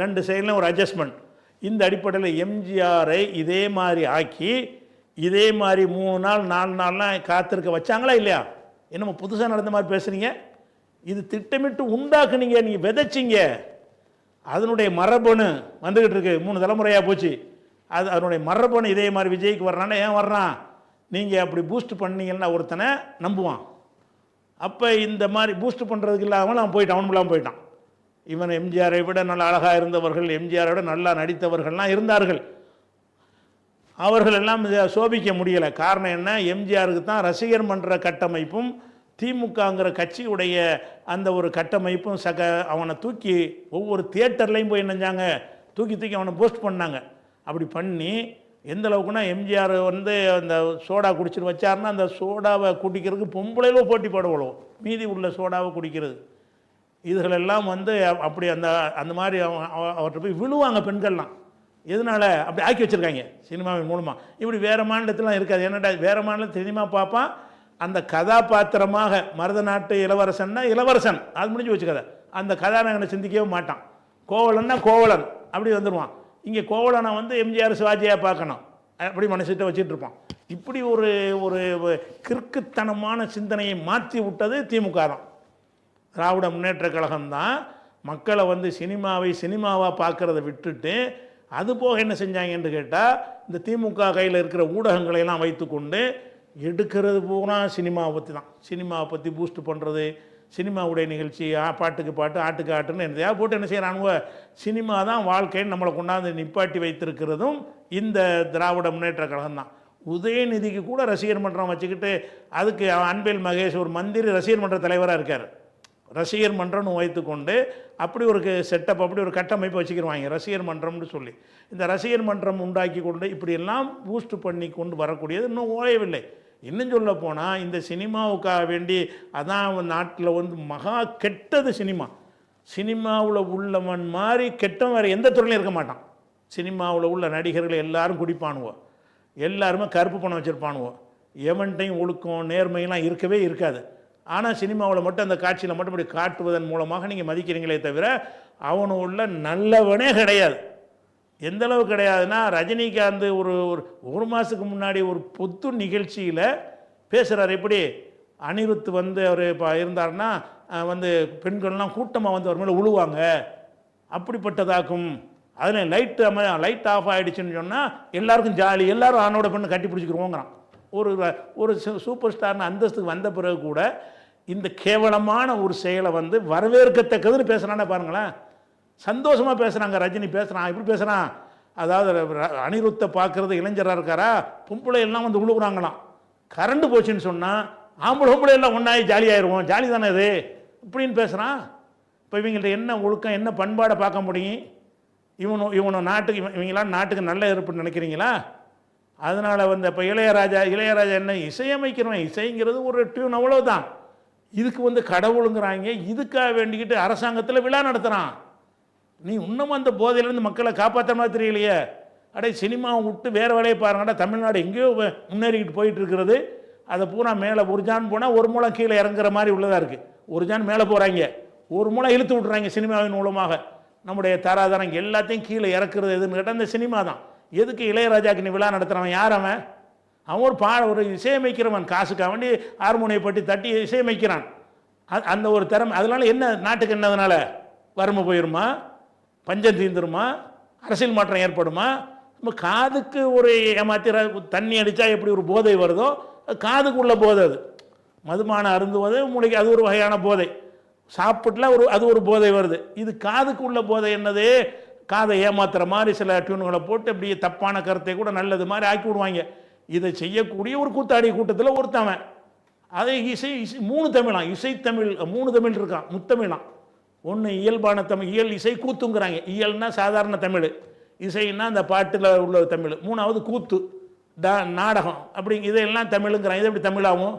Speaker 1: 2 சைடில் ஒரு அட்ஜஸ்ட்மெண்ட். இந்த அடிப்படையில் எம்ஜிஆரை இதே மாதிரி ஆக்கி இதே மாதிரி 3 நாள் 4 நாள்லாம் காத்திருக்க வச்சாங்களா இல்லையா? என்னமோ புதுசாக நடந்த மாதிரி பேசுகிறீங்க. இது திட்டமிட்டு உண்டாக்குனீங்க, நீங்கள் விதைச்சிங்க. அதனுடைய மரபணு வந்துக்கிட்டு இருக்கு, 3 தலைமுறையாக போச்சு. அதனுடைய மரபணு இதே மாதிரி விஜய்க்கு வர்றான்னா ஏன் வர்றான், நீங்கள் அப்படி பூஸ்ட் பண்ணீங்கன்னா ஒருத்தனை நம்புவான். அப்போ இந்த மாதிரி பூஸ்ட் பண்ணுறதுக்கு இல்லாமல் அவன் போயிட்டான். இவன் எம்ஜிஆரை விட நல்ல அழகாக இருந்தவர்கள், எம்ஜிஆரை விட நல்லா நடித்தவர்கள்லாம் இருந்தார்கள். அவர்கள் எல்லாம் சோபிக்க முடியலை. காரணம் என்ன, எம்ஜிஆருக்கு தான் ரசிகர் மன்ற கட்டமைப்பும் திமுகங்கிற கட்சியுடைய அந்த ஒரு கட்டமைப்பும் அவனை தூக்கி ஒவ்வொரு தியேட்டர்லையும் போய் நினைஞ்சாங்க, தூக்கி அவனை போஸ்ட் பண்ணாங்க. அப்படி பண்ணி எந்த அளவுக்குன்னா எம்ஜிஆர் வந்து அந்த சோடா குடிச்சிட்டு வச்சாருன்னா அந்த சோடாவை குடிக்கிறதுக்கு பொம்பளையிலும் போட்டி போடுவோம், மீதி உள்ள சோடாவை குடிக்கிறது. இதுகளெல்லாம் வந்து அப்படி அந்த மாதிரி அவர்கிட்ட போய் விழுவாங்க பெண்கள்லாம். எதனால் அப்படி ஆக்கி வச்சுருக்காங்க சினிமாவின் மூலமாக. இப்படி வேறு மாநிலத்திலாம் இருக்காது. என்னடா வேறு மாநிலத்தில் சினிமா பார்ப்பான், அந்த கதாபாத்திரமாக மருத நாட்டு இளவரசன்னா இளவரசன், அது முடிஞ்சு வச்சுக்கதை. அந்த கதாநாயகனை சிந்திக்கவே மாட்டான். கோவலன்னா கோவலன் அப்படி வந்துடுவான். இங்கே கோவலனை வந்து எம்ஜிஆர் சிவாஜியாக பார்க்கணும் அப்படி மனசிட்ட வச்சுட்டு இருப்பான். இப்படி ஒரு ஒரு கிறுக்குத்தனமான சிந்தனையை மாற்றி விட்டது திமுக தான். திராவிட முன்னேற்ற கழகம் தான் மக்களை வந்து சினிமாவாக பார்க்குறத விட்டுட்டு அது போக என்ன செஞ்சாங்கன்னு கேட்டால் இந்த திமுக கையில் இருக்கிற ஊடகங்களையெல்லாம் வைத்துக்கொண்டு எடுக்கிறது பூரா சினிமாவை பற்றி தான். சினிமாவை பற்றி பூஸ்ட் பண்ணுறது, சினிமாவுடைய நிகழ்ச்சி, பாட்டுக்கு பாட்டு ஆட்டுக்கு ஆட்டுன்னு எதையா போட்டு என்ன செய்கிறானுவ, சினிமா தான் வாழ்க்கைன்னு நம்மளை கொண்டாந்து நிப்பாட்டி வைத்திருக்கிறதும் இந்த திராவிட முன்னேற்ற கழகம் தான். உதயநிதிக்கு கூட ரசிகர் மன்றம் வச்சுக்கிட்டு அதுக்கு அன்பில் மகேஷ் ஒரு மந்திரி ரசிகர் மன்ற தலைவராக இருக்கார். ரசிகர் மன்றம்னு வைத்துக்கொண்டு அப்படி ஒரு செட்டப், அப்படி ஒரு கட்டமைப்பு வச்சுக்கிடுவாங்க ரசிகர் மன்றம்னு சொல்லி. இந்த ரசிகர் மன்றம் உண்டாக்கி கொண்டு இப்படியெல்லாம் பூஸ்ட் பண்ணி கொண்டு வரக்கூடியது இன்னும் ஓயவில்லை. இன்னும் சொல்ல போனால் இந்த சினிமாவுக்காக வேண்டி அதான் நாட்டில் வந்து மகா கெட்டது சினிமா. சினிமாவில் உள்ளவன் மாதிரி கெட்டவன் வேறு எந்த துறையிலும் இருக்க மாட்டான். சினிமாவில் உள்ள நடிகர்கள் எல்லாரும் குடிப்பானுவோம், எல்லாருமே கருப்பு பணம் வச்சுருப்பானுவோம், எவன்ட்டையும் ஒழுக்கம் நேர்மையெல்லாம் இருக்கவே இருக்காது. ஆனால் சினிமாவில் மட்டும் அந்த காட்சியில் மட்டும் இப்படி காட்டுவதன் மூலமாக நீங்கள் மதிக்கிறீங்களே தவிர அவனு உள்ள நல்லவனே கிடையாது. எந்த அளவு கிடையாதுன்னா, ரஜினிகாந்த் ஒரு மாதத்துக்கு முன்னாடி ஒரு பொது நிகழ்ச்சியில் பேசுகிறார். எப்படி அனிருத் வந்து அவர் இப்போ இருந்தார்னா வந்து பெண்கள்லாம் கூட்டமாக வந்து அவர் மேலே உழுவாங்க, அப்படிப்பட்டதாக்கும். அதில் லைட் ஆஃப் ஆகிடுச்சுன்னு சொன்னால் எல்லாருக்கும் ஜாலி, எல்லோரும் ஆணோட பெண்ணு கட்டி பிடிச்சிக்கிறோங்கிறான். ஒரு சூப்பர் ஸ்டார்னு அந்தஸ்துக்கு வந்த பிறகு கூட இந்த கேவலமான ஒரு செயலை வந்து வரவேற்கத்தக்கதுன்னு பேசுகிறானே பாருங்களேன். சந்தோஷமாக பேசுகிறாங்க. ரஜினி பேசுகிறான், இப்படி பேசுகிறான். அதாவது அனிருத்தை பார்க்குறது இளைஞராக இருக்காரா, பொம்பளை எல்லாம் வந்து உழுகுறாங்களாம். கரண்ட் போச்சுன்னு சொன்னால் பொம்பளை எல்லாம் ஒன்றாகி ஜாலியாகிடுவோம், ஜாலி தானே இது இப்படின்னு பேசுகிறான். இப்போ இவங்கள்ட்ட என்ன ஒழுக்கம், என்ன பண்பாடை பார்க்க முடியும்? இவனை நாட்டுக்கு இவங்களாம் நாட்டுக்கு நல்ல இருப்புன்னு நினைக்கிறீங்களா? அதனால் வந்து இப்போ இளையராஜா என்ன இசையமைக்கிறவன், இசைங்கிறது ஒரு டியூன் அவ்வளோதான். இதுக்கு வந்து கடவுளுங்கிறாங்க. இதுக்காக வேண்டிக்கிட்டு அரசாங்கத்தில் விழா நடத்துகிறான். நீ இன்னமும் அந்த போதையிலேருந்து மக்களை காப்பாற்ற மாதிரி தெரியலையே. சினிமாவை விட்டு வேறு வேலையை பாருங்கடா. தமிழ்நாடு எங்கேயோ முன்னேறிக்கிட்டு போயிட்டு இருக்கிறது. அதை பூரா மேலே ஒரு ஜான் போனால் ஒரு மூலம் கீழே இறங்குற மாதிரி உள்ளதாக இருக்குது. ஒரு ஜான் மேலே போகிறாங்க, ஒரு மூலம் இழுத்து விட்றாங்க சினிமாவின் மூலமாக. நம்முடைய தராதரம் எல்லாத்தையும் கீழே இறக்குறது எதுன்னு கேட்டால் அந்த சினிமா தான். எதுக்கு இளையராஜாக்கு நீ விழா நடத்துகிறவன்? யார் அவன்? அவன் ஒரு இசையமைக்கிறவன். காசுக்காக வேண்டி ஹார்மோனியை பட்டி தட்டி இசையமைக்கிறான். அந்த ஒரு திறமை. அதனால என்ன நாட்டுக்கு என்ன? அதனால் வறுமை போயிடுமா, பஞ்சம் தீர்ந்துருமா, அரசியல் மாற்றம் ஏற்படுமா? நம்ம காதுக்கு ஒரு ஏமாத்திர தண்ணி அடித்தா எப்படி ஒரு போதை வருதோ, காதுக்கு உள்ள போதை அது. மதுபானம் அருந்துவது மூளைக்கு அது ஒரு வகையான போதை. சாப்பிட்டுல அது ஒரு போதை வருது. இது காதுக்கு உள்ள போதை என்னது? காதை ஏமாத்துற மாதிரி சில டியூன்களை போட்டு அப்படியே தப்பான கருத்தை கூட நல்லது மாதிரி ஆக்கி விடுவாங்க. இதை செய்யக்கூடிய ஒரு கூத்தாடி கூட்டத்தில் ஒருத்தவன். அதை மூணு தமிழாம், இசைத்தமிழ் 3 தமிழ் இருக்கான், முத்தமிழாம். ஒன்று இயல்பான தமிழ், இயல் இசை கூத்துங்கிறாங்க. இயல்னா சாதாரண தமிழ், இசைன்னா அந்த பாட்டில் உள்ள தமிழ். 3வது கூத்து, நாடகம், அப்படி இதெல்லாம் தமிழுங்கிறாங்க. இது எப்படி தமிழாகும்?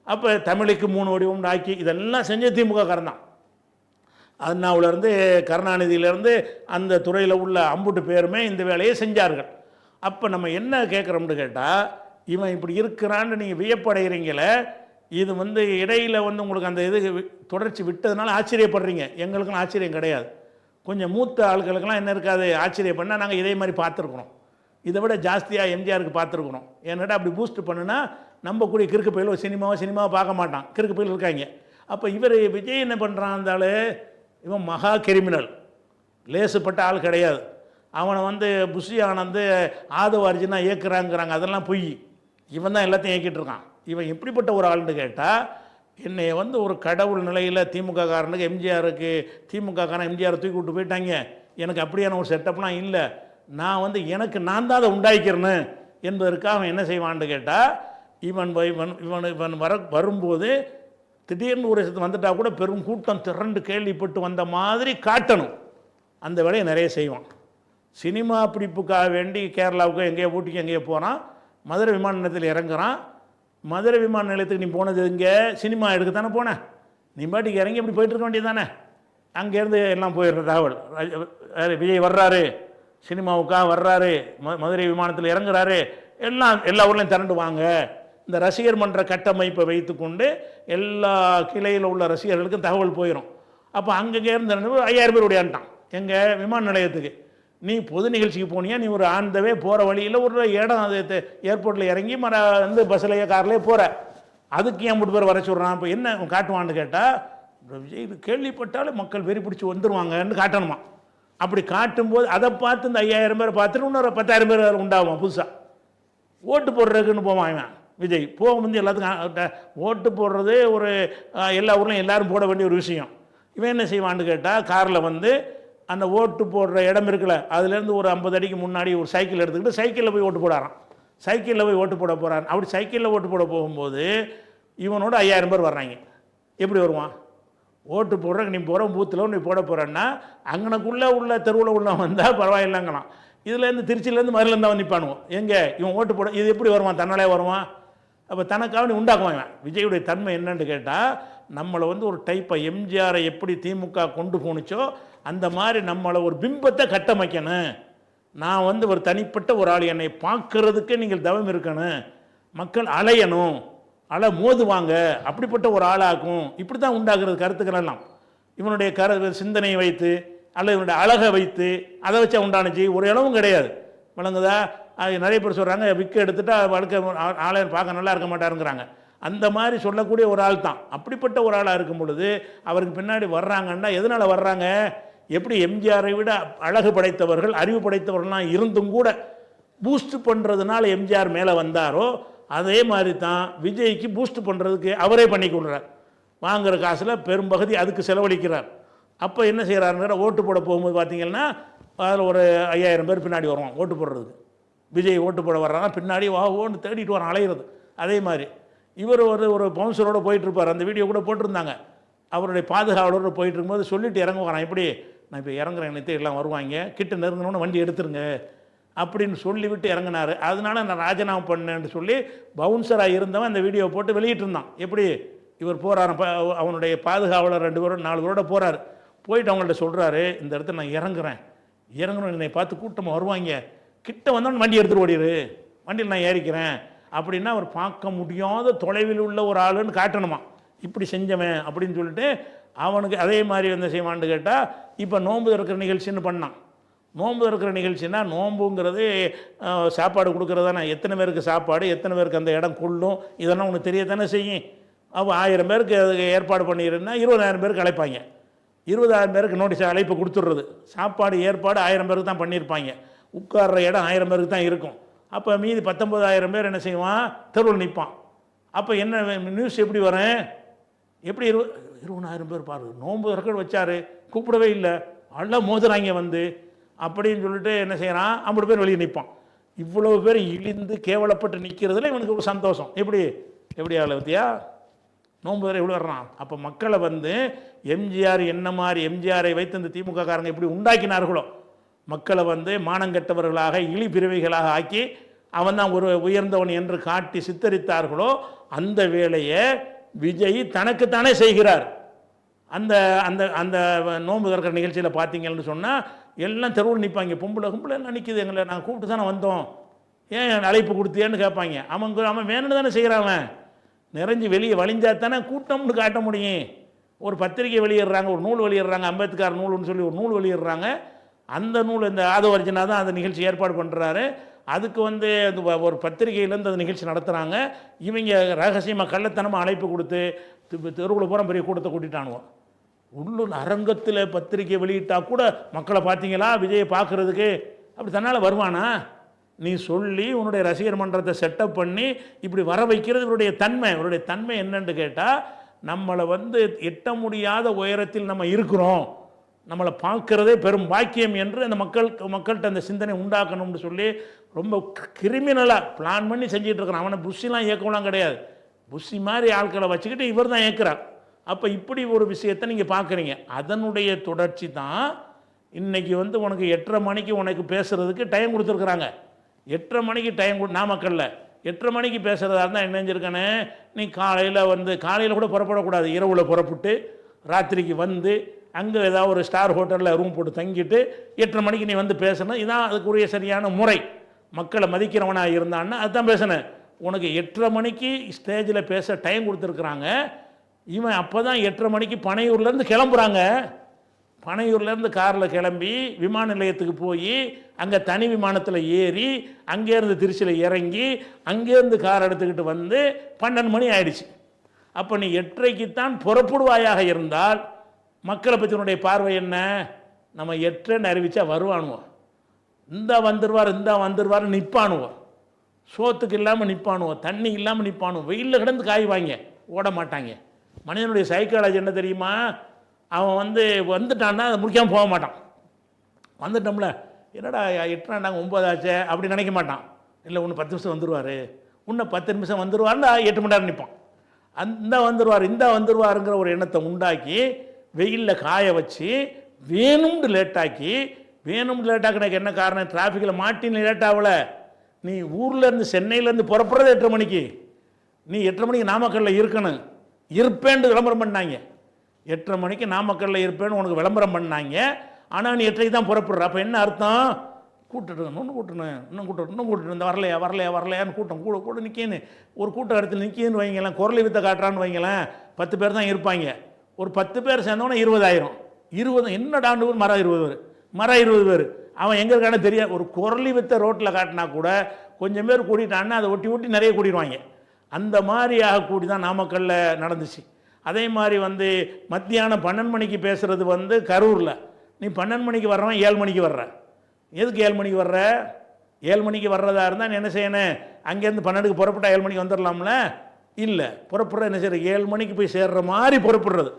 Speaker 1: அப்போ தமிழுக்கு 3 வடிவம் ஆக்கி இதெல்லாம் செஞ்ச திமுக காரன் தான். அண்ணாவிலேருந்து கருணாநிதியிலேருந்து அந்த துறையில் உள்ள அம்புட்டு பேருமே இந்த வேலையை செஞ்சார்கள். அப்போ நம்ம என்ன கேட்குறோம்னு கேட்டால், இவன் இப்படி இருக்கிறான்னு நீங்கள் வியப்படைகிறீங்களே, இது வந்து இடையில் வந்து உங்களுக்கு அந்த இது தொடர்ச்சி விட்டதுனால ஆச்சரியப்படுறீங்க. எங்களுக்கெல்லாம் ஆச்சரியம் கிடையாது. கொஞ்சம் மூத்த ஆட்களுக்கெல்லாம் என்ன இருக்காது ஆச்சரியப்பண்ணால், நாங்கள் இதே மாதிரி பார்த்துருக்குறோம். இதை விட ஜாஸ்தியாக எம்ஜிஆருக்கு பார்த்துருக்குறோம். ஏன்னாட்டா அப்படி பூஸ்ட் பண்ணுனா நம்ம கூட கிறுக்கு பயிலும் சினிமாவை பார்க்க மாட்டான், கிறுக்கு பயில் இருக்காங்க. அப்போ இவர் விஜய் என்ன பண்ணுறான்? இருந்தாலும் இவன் மகா கிரிமினல், லேசுப்பட்ட ஆள் கிடையாது. அவனை வந்து புஷி ஆனந்து ஆதவ அர்ஜுனா இயக்குறாங்கிறாங்க, அதெல்லாம் பொய். இவன் தான் எல்லாத்தையும் இயக்கிட்டு இருக்கான். இவன் எப்படிப்பட்ட ஒரு ஆள்னு கேட்டால், என்னை வந்து ஒரு கடவுள் நிலையில் திமுக காரனுக்கு எம்ஜிஆருக்கு திமுகக்காரன் எம்ஜிஆரை தூக்கி விட்டு போயிட்டாங்க. எனக்கு அப்படியான ஒரு செட்டப்லாம் இல்லை. நான் வந்து நான் தான் அதை உண்டாக்கிறேன்னு என்பதற்காக அவன் என்ன செய்வான்னு கேட்டால், இவன் வரும்போது திடீர்னு ஒரு வந்துட்டா கூட பெரும் கூட்டம் திரண்டு கேள்விப்பட்டு வந்த மாதிரி காட்டணும். அந்த வேலையை நிறைய செய்வான். சினிமா பிடிப்புக்காக வேண்டி கேரளாவுக்கு எங்கேயோ ஊட்டிக்கு எங்கேயோ போகிறான், மதுரை விமான நிலையத்தில் இறங்குறான். மதுரை விமான நிலையத்துக்கு நீ போனது இங்கே சினிமா எடுக்க தானே போனேன், நீ பாட்டுக்கு இறங்கி இப்படி போயிட்டு இருக்க வேண்டியது தானே. அங்கேருந்து எல்லாம் போயிடுற தகவல், விஜய் வர்றாரு, சினிமாவுக்காக வர்றாரு, மதுரை விமானத்தில் இறங்குறாரு, எல்லா ஊர்லேயும் திரண்டு வாங்க. இந்த ரசிகர் மன்ற கட்டமைப்பை வைத்துக்கொண்டு எல்லா கிளையில் உள்ள ரசிகர்களுக்கும் தகவல் போயிடும். அப்போ அங்கங்கே இருந்து 5000 பேர் ஓடியான்ட்டான் எங்கள் விமான நிலையத்துக்கு. நீ பொது நிகழ்ச்சிக்கு போனியா, நீ ஒரு ஆந்தவே போகிற வழியில் ஒரு இடம் அது ஏர்போர்ட்டில் இறங்கி வந்து பஸ்ஸிலேயே கார்லேயே போகிற, அதுக்கு ஏன் மட்டும் பேர் வர சொல்கிறான்? இப்போ என்ன காட்டுவான்னு கேட்டால், விஜய் இது கேள்விப்பட்டாலே மக்கள் வெறி பிடிச்சி வந்துடுவாங்கன்னு காட்டணுமா. அப்படி காட்டும்போது அதை பார்த்து இந்த 5000 பேரை பார்த்துட்டு இன்னொரு 10,000 பேர் உண்டாகும் புதுசாக ஓட்டு போடுறதுக்குன்னு போவான் இவன். விஜய் போக வந்து எல்லாத்துக்கும் ஓட்டு போடுறது ஒரு எல்லா ஊர்லையும் எல்லோரும் போட வேண்டிய ஒரு விஷயம். இவன் என்ன செய்வான்னு கேட்டால், காரில் வந்து அந்த ஓட்டு போடுற இடம் இருக்குல்ல, அதுலேருந்து ஒரு 50 அடிக்கு முன்னாடி ஒரு சைக்கிள் எடுத்துக்கிட்டு சைக்கிளில் போய் ஓட்டு போடாரான். சைக்கிளில் போய் ஓட்டு போட போகிறான். அப்படி சைக்கிளில் ஓட்டு போட போகும்போது இவனோட 5000 பேர் வர்றாங்க. எப்படி வருவான்? ஓட்டு போடுறக்கு நீ போகிற பூத்தில் நீ போட போகிறேன்னா அங்கனக்குள்ளே உள்ள தெருவில் உள்ள வந்தால் பரவாயில்லைங்களாம். இதுலேருந்து திருச்சியிலேருந்து மதுரையிலேருந்து வந்து நிற்பானுவோம். எங்கே இவன் ஓட்டு போட இது எப்படி வருவான்? தன்னாலே வருவான். அப்போ தனக்காக நீ உண்டாக்குவான் இவன். விஜயுடைய தன்மை என்னன்னு கேட்டால், நம்மளை வந்து ஒரு டைப்பை எம்ஜிஆரை எப்படி திமுக கொண்டு போணுச்சோ அந்த மாதிரி நம்மளை ஒரு பிம்பத்தை கட்டமைக்கணும். நான் வந்து ஒரு தனிப்பட்ட ஒரு ஆள், என்னை பார்க்கறதுக்கு நீங்கள் தவம் இருக்கணும், மக்கள் அலையணும், மோதுவாங்க, அப்படிப்பட்ட ஒரு ஆளாக்கும். இப்படி தான் உண்டாக்குறது கருத்துக்கள் எல்லாம். இவனுடைய சிந்தனையை வைத்து அல்லது இவனுடைய அழகை வைத்து அதை வச்சா உண்டானுச்சு. ஒரு இளவும் கிடையாது. விளங்குதா? நிறைய பேர் சொல்கிறாங்க விக்க எடுத்துட்டா வழுக்க ஆலயம் பார்க்க நல்லா இருக்க மாட்டாருங்கிறாங்க. அந்த மாதிரி சொல்லக்கூடிய ஒரு ஆள் தான். அப்படிப்பட்ட ஒரு ஆளாக இருக்கும் பொழுது அவருக்கு பின்னாடி வர்றாங்கன்னா எதனால் வர்றாங்க? எப்படி எம்ஜிஆரை விட அழகு படைத்தவர்கள் அறிவு படைத்தவர்கள்லாம் இருந்தும் கூட பூஸ்ட் பண்ணுறதுனால எம்ஜிஆர் மேலே வந்தாரோ அதே மாதிரி தான் விஜய்க்கு பூஸ்ட் பண்ணுறதுக்கு அவரே பண்ணி கொள்கிறார். வாங்குகிற காசில் பெரும்பகுதி அதுக்கு செலவழிக்கிறார். அப்போ என்ன செய்கிறாருங்கிற ஓட்டு போட போகும்போது பார்த்தீங்கன்னா அதில் ஒரு 5000 பேர் பின்னாடி வருவான் ஓட்டு போடுறதுக்கு. விஜய் ஓட்டு போட வர்றாங்க, பின்னாடி ஓன்னு தேடிட்டு வரான் அலையிறது. அதே மாதிரி இவர் ஒரு பவுன்சரோடு போயிட்டுருப்பார். அந்த வீடியோ கூட போட்டிருந்தாங்க. அவருடைய பாதுகாவலரோடு போயிட்டு இருக்கும்போது சொல்லிட்டு இறங்குவாரான். எப்படி நான் இப்போ இறங்குறேன், நினைத்து எல்லாம் வருவாங்க, கிட்ட நெருங்கணுன்னு வண்டி எடுத்துருங்க அப்படின்னு சொல்லிவிட்டு இறங்கினார். அதனால நான் ராஜினாமா பண்ணேன்னு சொல்லி பவுன்சராக இருந்தவன் அந்த வீடியோ போட்டு வெளியிட்டிருந்தான். எப்படி இவர் போகிறார், அவனுடைய பாதுகாவலர் 2 பேரும் 4 பேரோட போகிறார். போயிட்டு அவங்கள்ட்ட சொல்கிறாரு, இந்த இடத்துல நான் இறங்கணும், என்னை பார்த்து கூட்டமாக வருவாங்க, கிட்ட வந்தோன்னு வண்டி எடுத்துகிட்டு ஓடிடு, வண்டியில் நான் ஏறிக்கிறேன் அப்படின்னா அவர் பார்க்க முடியாத தொலைவில் உள்ள ஒரு ஆளுன்னு காட்டணுமா. இப்படி செஞ்சவன் அப்படின்னு சொல்லிட்டு அவனுக்கு அதே மாதிரி வந்து செய்வான்னு கேட்டால், இப்போ நோன்பு திறக்கிற நிகழ்ச்சின்னு பண்ணான். நோன்பு திறக்கிற நிகழ்ச்சின்னா நோன்புங்கிறது சாப்பாடு கொடுக்குறது தானே. எத்தனை பேருக்கு சாப்பாடு, எத்தனை பேருக்கு அந்த இடம் கொள்ளும், இதெல்லாம் உனக்கு தெரியத்தானே செய்யும். அப்போ 1000 பேருக்கு அதுக்கு ஏற்பாடு பண்ணிடுன்னா 20,000 பேருக்கு அழைப்பாங்க. 20,000 பேருக்கு நோட்டீஸ் அழைப்பு கொடுத்துட்றது. சாப்பாடு ஏற்பாடு 1000 பேருக்கு தான் பண்ணியிருப்பாங்க. உட்கார்ற இடம் 1000 பேருக்கு தான் இருக்கும். அப்போ மீதி 19,000 பேர் என்ன செய்வான்? தெருவில் நிற்பான். அப்போ என்ன நியூஸ் எப்படி வரும்? எப்படி 20,000 பேர் பாரு, நோன்பு ரெக்கார்டு வச்சார், கூப்பிடவே இல்லை, எல்லாம் மோதுறாங்க வந்து அப்படின்னு சொல்லிட்டு என்ன செய்கிறான்? 50 பேர் வெளியே நிற்பான். இவ்வளோ பேர் இழிந்து கேவலப்பட்டு நிற்கிறதுல இவனுக்கு ஒரு சந்தோஷம். எப்படி ஆளு பத்தியா நோன்பு வரை எவ்வளோ வர்றான். அப்போ மக்களை வந்து எம்ஜிஆர் என்ன மாதிரி எம்ஜிஆரை வைத்து இந்த திமுக காரங்க எப்படி உண்டாக்கினார்களோ, மக்களை வந்து மானங்கெட்டவர்களாக இழி பிறவிகளாக ஆக்கி அவன் தான் ஒரு உயர்ந்தவன் என்று காட்டி சித்தரித்தார்களோ அந்த வேலையை விஜய் தனக்குத்தானே செய்கிறார். அந்த அந்த அந்த நோன்பு திறக்கிற நிகழ்ச்சியில் பார்த்தீங்கன்னு சொன்னால் எல்லாம் தெருவில் நிற்பாங்க. பொம்பளை எல்லாம் நிற்கிது, எங்களை நாங்கள் கூப்பிட்டு தானே வந்தோம், ஏன் அழைப்பு கொடுத்தியேன்னு கேட்பாங்க. அவன் வேணும்னு தானே செய்கிறான். நிறைஞ்சு வெளியே வழிஞ்சா தானே கூட்டம்னு காட்ட முடியும். ஒரு பத்திரிக்கை வெளியிடுறாங்க, ஒரு நூல் வெளியிடுறாங்க, அம்பேத்கர் நூல்னு சொல்லி ஒரு நூல் வெளியிடுறாங்க. அந்த நூல் இந்த ஆதவர்ஜனா தான் அந்த நிகழ்ச்சி ஏற்பாடு பண்ணுறாரு. அதுக்கு வந்து அந்த ஒரு பத்திரிகையிலேருந்து அந்த நிகழ்ச்சி நடத்துகிறாங்க. இவங்க ரகசியமாக கள்ளத்தனமாக அழைப்பு கொடுத்து தெருவில் பூரா பெரிய கூட்டத்தை கூட்டிட்டானுவோம். உள்ளூர் அரங்கத்தில் பத்திரிக்கை வெளியிட்டால் கூட மக்களை பார்த்தீங்களா விஜயை பார்க்குறதுக்கு, அப்படி தன்னால் வருவானா? நீ சொல்லி உன்னுடைய ரசிகர் மன்றத்தை செட்டப் பண்ணி இப்படி வர வைக்கிறது இவருடைய தன்மை என்னன்னு கேட்டால், நம்மளை வந்து எட்ட முடியாத உயரத்தில் நம்ம இருக்கிறோம், நம்மளை பார்க்குறதே பெரும் பாக்கியம் என்று அந்த மக்கள்கிட்ட அந்த சிந்தனை உண்டாக்கணும்னு சொல்லி ரொம்ப கிரிமினலாக பிளான் பண்ணி செஞ்சிட்டு இருக்கிறான். அவனை புஷிலாம் இயக்கலாம் கிடையாது. புஷி மாதிரி ஆட்களை வச்சுக்கிட்டு இவர் தான் இயக்குறார். அப்போ இப்படி ஒரு விஷயத்தை நீங்கள் பார்க்குறீங்க. அதனுடைய தொடர்ச்சி தான் இன்றைக்கி வந்து உனக்கு 8:30 மணிக்கு உனக்கு பேசுகிறதுக்கு டைம் கொடுத்துருக்குறாங்க. 8:30 மணிக்கு டைம் நாமக்கல்ல 8:30 மணிக்கு பேசுகிறதா இருந்தால் என்ன செஞ்சுருக்கானே, நீ காலையில் கூட புறப்படக்கூடாது, இரவில் புறப்பட்டு ராத்திரிக்கு வந்து அங்கே ஏதாவது ஒரு ஸ்டார் ஹோட்டலில் ரூம் போட்டு தங்கிட்டு 8:30 மணிக்கு நீ வந்து பேசணும். இதுதான் அதுக்குரிய சரியான முறை. மக்களை மதிக்கிறவனாக இருந்தான்னா அதுதான் பேசணும். உனக்கு 8:30 மணிக்கு ஸ்டேஜில் பேச டைம் கொடுத்துருக்குறாங்க. இவன் அப்போ தான் 8:30 மணிக்கு பனையூர்லேருந்து கிளம்புறாங்க. பனையூர்லேருந்து காரில் கிளம்பி விமான நிலையத்துக்கு போய் அங்கே தனி விமானத்தில் ஏறி அங்கேருந்து திருச்சியில் இறங்கி அங்கேருந்து கார் எடுத்துக்கிட்டு வந்து 12 மணி ஆயிடுச்சு. அப்போ நீ 8:30க்குத்தான் புறப்படுவாயாக இருந்தால் மக்களை பற்றினுடைய பார்வை என்ன? நம்ம 8:30 அறிவிச்சா வருவானுவோம், இந்தா வந்துடுவார் நிற்பானுவோம், சோத்துக்கு இல்லாமல் நிற்பானுவோம், தண்ணி இல்லாமல் நிற்பானுவோம், வெயிலில் கிடந்து காய்வாங்க, ஓட மாட்டாங்க. மனிதனுடைய சைக்காலஜி என்ன தெரியுமா? அவன் வந்துட்டான்னா அதை முடிக்காமல் போக மாட்டான். வந்துட்டோம்ல, என்னடா 8 நாங்கள் 9 ஆச்சே அப்படி நினைக்க மாட்டான். இல்லை இன்னும் 10 நிமிஷம் வந்துடுவார், இன்னும் 10 நிமிஷம் வந்துடுவார்னா 8 மணி நேரம் நிற்பான். இந்த வந்துடுவாருங்கிற ஒரு எண்ணத்தை உண்டாக்கி வெயிலில் காய வச்சு வேணும்னு லேட்டாக்கி எனக்கு என்ன காரணம்? டிராஃபிக்கில் மாட்டி நீ லேட் ஆகல. நீ ஊர்லேருந்து சென்னையிலேருந்து புறப்படுறது 8:30 மணிக்கு, நீ 8:30 மணிக்கு நாமக்கல்லில் இருக்கணும், இருப்பேன்னு விளம்பரம் பண்ணாங்க. 8:30 மணிக்கு நாமக்கல்லில் இருப்பேன்னு உனக்கு விளம்பரம் பண்ணாங்க. ஆனால் நீ 8:30க்கு தான் புறப்படுற. அப்போ என்ன அர்த்தம்? இன்னும் கூட்டுட்டு இந்த வரலையான்னு கூட்டம் கூட நிற்கேன்னு ஒரு கூட்டம் இடத்துல நிற்கேன்னு வைங்களேன், குரலை வித்த காட்டுறான்னு வைங்களேன், 10 பேர் தான் இருப்பாங்க. ஒரு 10 பேர் சேர்ந்தோன்னா 20,000. 20 என்னடாண்டு மரம் 20 பேர் அவன் எங்கே இருக்கானே தெரியாது. ஒரு குரலி வித்த ரோட்டில் காட்டினா கூட கொஞ்சம் பேர் கூட்டிட்டான்னா அதை ஒட்டி நிறைய கூட்டிடுவாங்க. அந்த மாதிரியாக கூடி தான் நாமக்கல்லில் நடந்துச்சு. அதே மாதிரி மத்தியானம் 12 மணிக்கு பேசுகிறது கரூரில். நீ 12 மணிக்கு வர்றவன் 7 மணிக்கு வர்ற. எதுக்கு 7 மணிக்கு வர்ற? 7 மணிக்கு வர்றதா இருந்தால் நீ என்ன செய்யணும்? அங்கேருந்து 12க்கு புறப்பட்டா 7 மணிக்கு வந்துடலாம்ல? இல்லை, புறப்படுற என்ன செய்யற? 7 மணிக்கு போய் சேர்ற மாதிரி புறப்படுறது.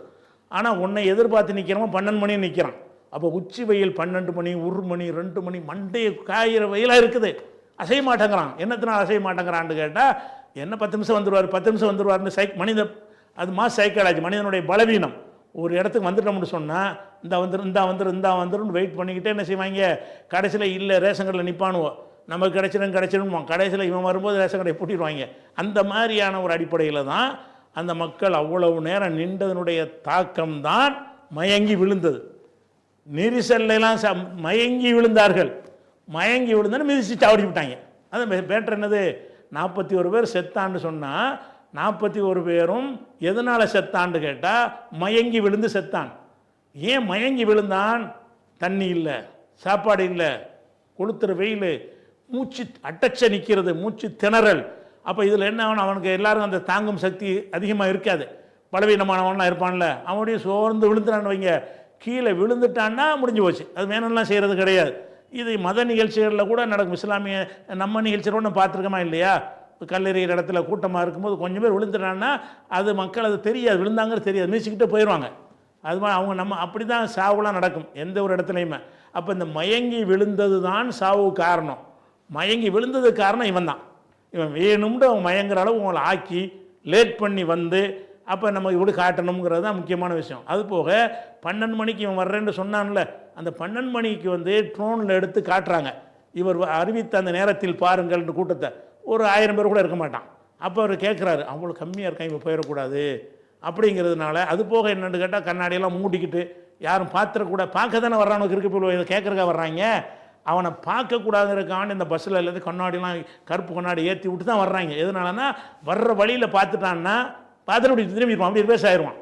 Speaker 1: ஆனால் உன்னை எதிர்பார்த்து நிற்கிறவன் 12 மணி நிற்கிறான். அப்போ உச்சி வெயில் 12 மணி 1 மணி 2 மணி மண்டையை காயிற வெயிலாக இருக்குது. அசைய மாட்டேங்கிறான். என்னத்தினால் அசைய மாட்டேங்கிறான்னு கேட்டால் என்ன 10 நிமிஷம் வந்துடுவார்னு மனித அது சைக்காலஜி, மனிதனுடைய பலவீனம். ஒரு இடத்துக்கு வந்துட்டோம்னு சொன்னால் இந்தா வந்துடும் வெயிட் பண்ணிக்கிட்டே என்ன செய்வாங்க? கடைசியில் இல்லை ரேஷன் கடையில் நிற்பானுவோம், நமக்கு கிடைச்சிடும் கடைசியில் இவன் வரும்போது ரேஷன் கடையை பூட்டிடுவாங்க. அந்த மாதிரியான ஒரு அடிப்படையில் தான் அந்த மக்கள் அவ்வளவு நேரம் நின்றதனுடைய தாக்கம்தான் மயங்கி விழுந்தது. நெரிசல்லாம் மயங்கி விழுந்தார்கள். மயங்கி விழுந்தான்னு மிதிச்சு சாவடி விட்டாங்க. அது பேட்டர் என்னது? 41 பேர் செத்தான்னு சொன்னால் 41 பேரும் எதனால் செத்தான்னு கேட்டால் மயங்கி விழுந்து செத்தான். ஏன் மயங்கி விழுந்தான்? தண்ணி இல்லை, சாப்பாடு இல்லை, கொளுத்துற வெயில், மூச்சு அட்டச்ச நிற்கிறது, மூச்சு திணறல். அப்போ இதில் என்ன ஆகணும்? அவனுக்கு எல்லாரும் அந்த தாங்கும் சக்தி அதிகமாக இருக்காது, பலவீனமானவன்லாம் இருப்பான்ல, அவனுடைய சோர்ந்து விழுந்துட்டான்னு வைங்க, கீழே விழுந்துட்டான்னா முடிஞ்சு போச்சு. அது வேணும்லாம் செய்கிறது கிடையாது. இது மத நிகழ்ச்சிகளில் கூட நடக்கும். இஸ்லாமிய நம்ம நிகழ்ச்சியில் கூட பார்த்துருக்கோமா இல்லையா? கல்லெறிகிற இடத்துல கூட்டமாக இருக்கும்போது கொஞ்சம் பேர் விழுந்துட்டான்னா அது மக்கள் அது தெரியாது, விழுந்தாங்கிறது தெரியாது, மிதிச்சுக்கிட்டே போயிடுவாங்க. அது மாதிரி அவங்க நம்ம அப்படி தான் சாவுலாம் நடக்கும் எந்த ஒரு இடத்துலையுமே. அப்போ இந்த மயங்கி விழுந்தது தான் சாவுக்கு காரணம். மயங்கி விழுந்ததுக்கு காரணம் இவன் தான். இவன் வேணும்னு அவன் மயங்குற அளவு உங்களை ஆக்கி லேட் பண்ணி அப்போ நம்ம இப்படி காட்டணுங்கிறது தான் முக்கியமான விஷயம். அது போக 12 மணிக்கு இவன் வர்றேன்னு சொன்னான்ல, அந்த 12 மணிக்கு ட்ரோனில் எடுத்து காட்டுறாங்க. இவர் அறிவித்த அந்த நேரத்தில் பாருங்கள்ன்ற கூட்டத்தை ஒரு 1000 பேர் கூட இருக்க மாட்டான். அப்போ அவர் கேட்குறாரு, அவ்வளோ கம்மியாக இருக்கான், இப்போ போயிடக்கூடாது அப்படிங்கிறதுனால. அது போக என்னென்னு கேட்டால் கண்ணாடியெல்லாம் மூடிக்கிட்டு யாரும் பார்க்க தானே வர்றானுக்கு இருக்கு, இப்போ இதை கேட்குறக்கா வர்றாங்க. அவனை பார்க்கக்கூடாதுங்கிறக்கான இந்த பஸ்ஸில் இல்லாத கண்ணாடிலாம் கருப்பு கண்ணாடி ஏற்றி விட்டு தான் வர்றாங்க. எதனாலன்னா வர்ற வழியில் பார்த்துட்டான்னா பார்த்துட்டு அப்படி திரும்பிடுவான், அப்படி ரிவர்ஸ் ஆகிடுவான்.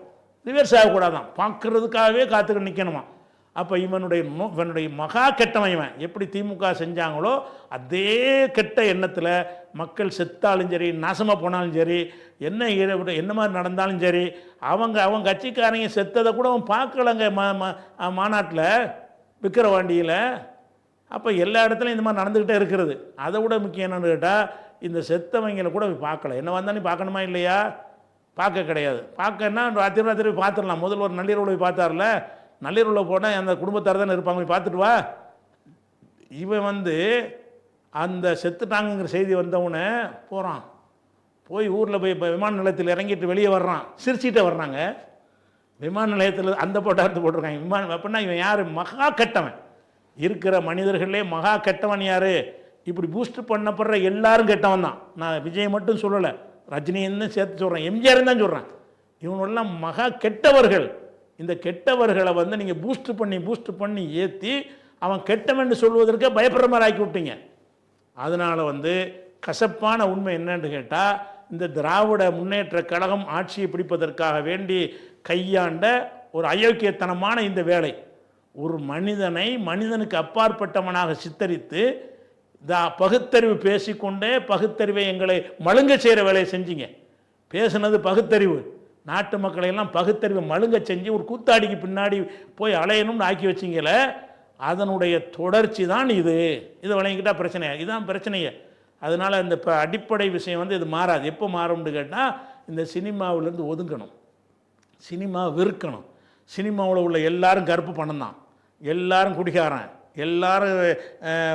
Speaker 1: ரிவர்ஸ் ஆகக்கூடாதான், பார்க்குறதுக்காகவே காத்துக்கிட்டு நிற்கணுமா. அப்போ இவனுடைய மகா கெட்டவன். இவன் எப்படி திமுக செஞ்சாங்களோ அதே கெட்ட எண்ணத்தில் மக்கள் செத்தாலும் சரி, நாசமாக போனாலும் சரி, என்ன மாதிரி நடந்தாலும் சரி, அவங்க கட்சிக்காரங்க செத்ததை கூட அவன் பார்க்கலங்க மாநாட்டில் விக்கிரவாண்டியில். அப்போ எல்லா இடத்துலையும் இந்த மாதிரி நடந்துக்கிட்டே இருக்கிறது. அதை விட முக்கியம் என்னென்னு கேட்டால் இந்த செத்தவங்களை கூட பார்க்கல. என்ன வந்தாலும் பார்க்கணுமா இல்லையா? பார்க்க கிடையாது. பார்க்கன்னா ராத்திரி பார்த்துடலாம். முதல்ல ஒரு நள்ளிரவில் போய் பார்த்தார்ல, நள்ளிரவில் போனால் அந்த குடும்பத்தார் தானே இருப்பாங்க, போய் பார்த்துட்டு வா. இவன் அந்த செத்துட்டாங்கிற செய்தி வந்தவனே போகிறான், போய் ஊரில் போய் விமான நிலையத்தில் இறங்கிட்டு வெளியே வர்றான், சிரிச்சிட்டே வர்றாங்க. விமான நிலையத்தில் அந்த போட்டார்த்து போட்டிருக்காங்க. அப்படின்னா இவன் யார்? மகா கெட்டவன். இருக்கிற மனிதர்களே மகா கெட்டவன் யார்? இப்படி பூஸ்ட் பண்ணப்படுற எல்லாரும் கெட்டவன் தான். நான் விஜய் மட்டும் சொல்லலை, ரஜினின்னு சேர்த்து சொல்கிறேன், எம்ஜிஆர் தான் சொல்கிறேன். இவனெல்லாம் மகா கெட்டவர்கள். இந்த கெட்டவர்களை நீங்கள் பூஸ்ட் பண்ணி ஏற்றி அவன் கெட்டவன் சொல்வதற்கே பயப்படுற மாதிரி ஆக்கி விட்டீங்க. அதனால் கசப்பான உண்மை என்னன்னு கேட்டால், இந்த திராவிட முன்னேற்ற கழகம் ஆட்சியை பிடிப்பதற்காக வேண்டி கையாண்ட ஒரு அயோக்கியத்தனமான இந்த வேலை, ஒரு மனிதனை மனிதனுக்கு அப்பாற்பட்டவனாக சித்தரித்து பகுத்தறிவு பேசிக்கொண்டே பகுத்தறிவை எங்களை மழுங்க செய்கிற வேலையை செஞ்சீங்க. பேசுனது பகுத்தறிவு, நாட்டு மக்களை எல்லாம் பகுத்தறிவை மழுங்க செஞ்சு ஒரு கூத்தாடிக்கு பின்னாடி போய் அலையணும்னு ஆக்கி வச்சிங்களே, அதனுடைய தொடர்ச்சி தான் இது. இதை வழங்கிக்கிட்டால் பிரச்சனை, இதுதான் பிரச்சனையே. அதனால் இந்த இப்போ அடிப்படை விஷயம் வந்து இது மாறாது. எப்போ மாறும்னு கேட்டால் இந்த சினிமாவிலேருந்து ஒதுங்கணும், சினிமா வெறுக்கணும். சினிமாவில் உள்ள எல்லாரும் கருப்பு பணம் தான், எல்லாரும் குடிக்காரன், எல்லாரும்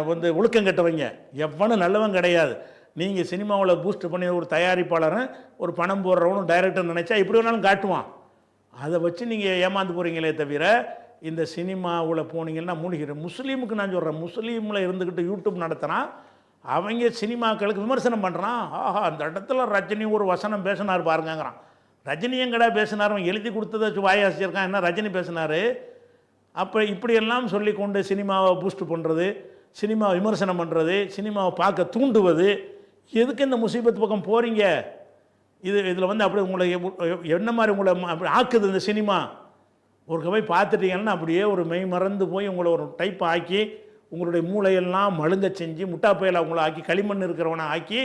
Speaker 1: வந்து ஒழுக்கம் கெட்டவங்க, எவனும் நல்லவன் கிடையாது. நீங்கள் சினிமாவில் பூஸ்ட் பண்ணி ஒரு தயாரிப்பாளரும் ஒரு பணம் போடுறவனும் டைரக்டர் நினச்சா இப்படி வேணாலும் காட்டுவான். அதை வச்சு நீங்கள் ஏமாந்து போகிறீங்களே தவிர இந்த சினிமாவில் போனீங்கன்னா மூழ்கிற முஸ்லீமுக்கு நான் சொல்கிறேன், முஸ்லீமில் இருந்துக்கிட்டு யூடியூப் நடத்துகிறான், அவங்க சினிமாக்களுக்கு விமர்சனம் பண்ணுறான். ஆஹா, அந்த இடத்துல ரஜினி ஒரு வசனம் பேசினார் பாருங்கிறான். ரஜினி எங்கடா பேசினார்? அவன் எழுதி கொடுத்ததை வாயாசிச்சிருக்கான், என்ன ரஜினி பேசினார்? அப்போ இப்படியெல்லாம் சொல்லி கொண்டு சினிமாவை பூஸ்ட் பண்ணுறது, சினிமா விமர்சனம் பண்ணுறது, சினிமாவை பார்க்க தூண்டுவது, எதுக்கு இந்த முசீபத்து பக்கம் போகிறீங்க? இதில் வந்து அப்படி உங்களை என்ன மாதிரி உங்களை அப்படி ஆக்குது இந்த சினிமா. ஒரு போய் பார்த்துட்டீங்கன்னா அப்படியே ஒரு மெய் மறந்து போய் உங்களை ஒரு டைப் ஆக்கி உங்களுடைய மூளையெல்லாம் மழுங்க செஞ்சு முட்டாப்பையில் அவங்கள ஆக்கி களிமண் இருக்கிறவனை ஆக்கி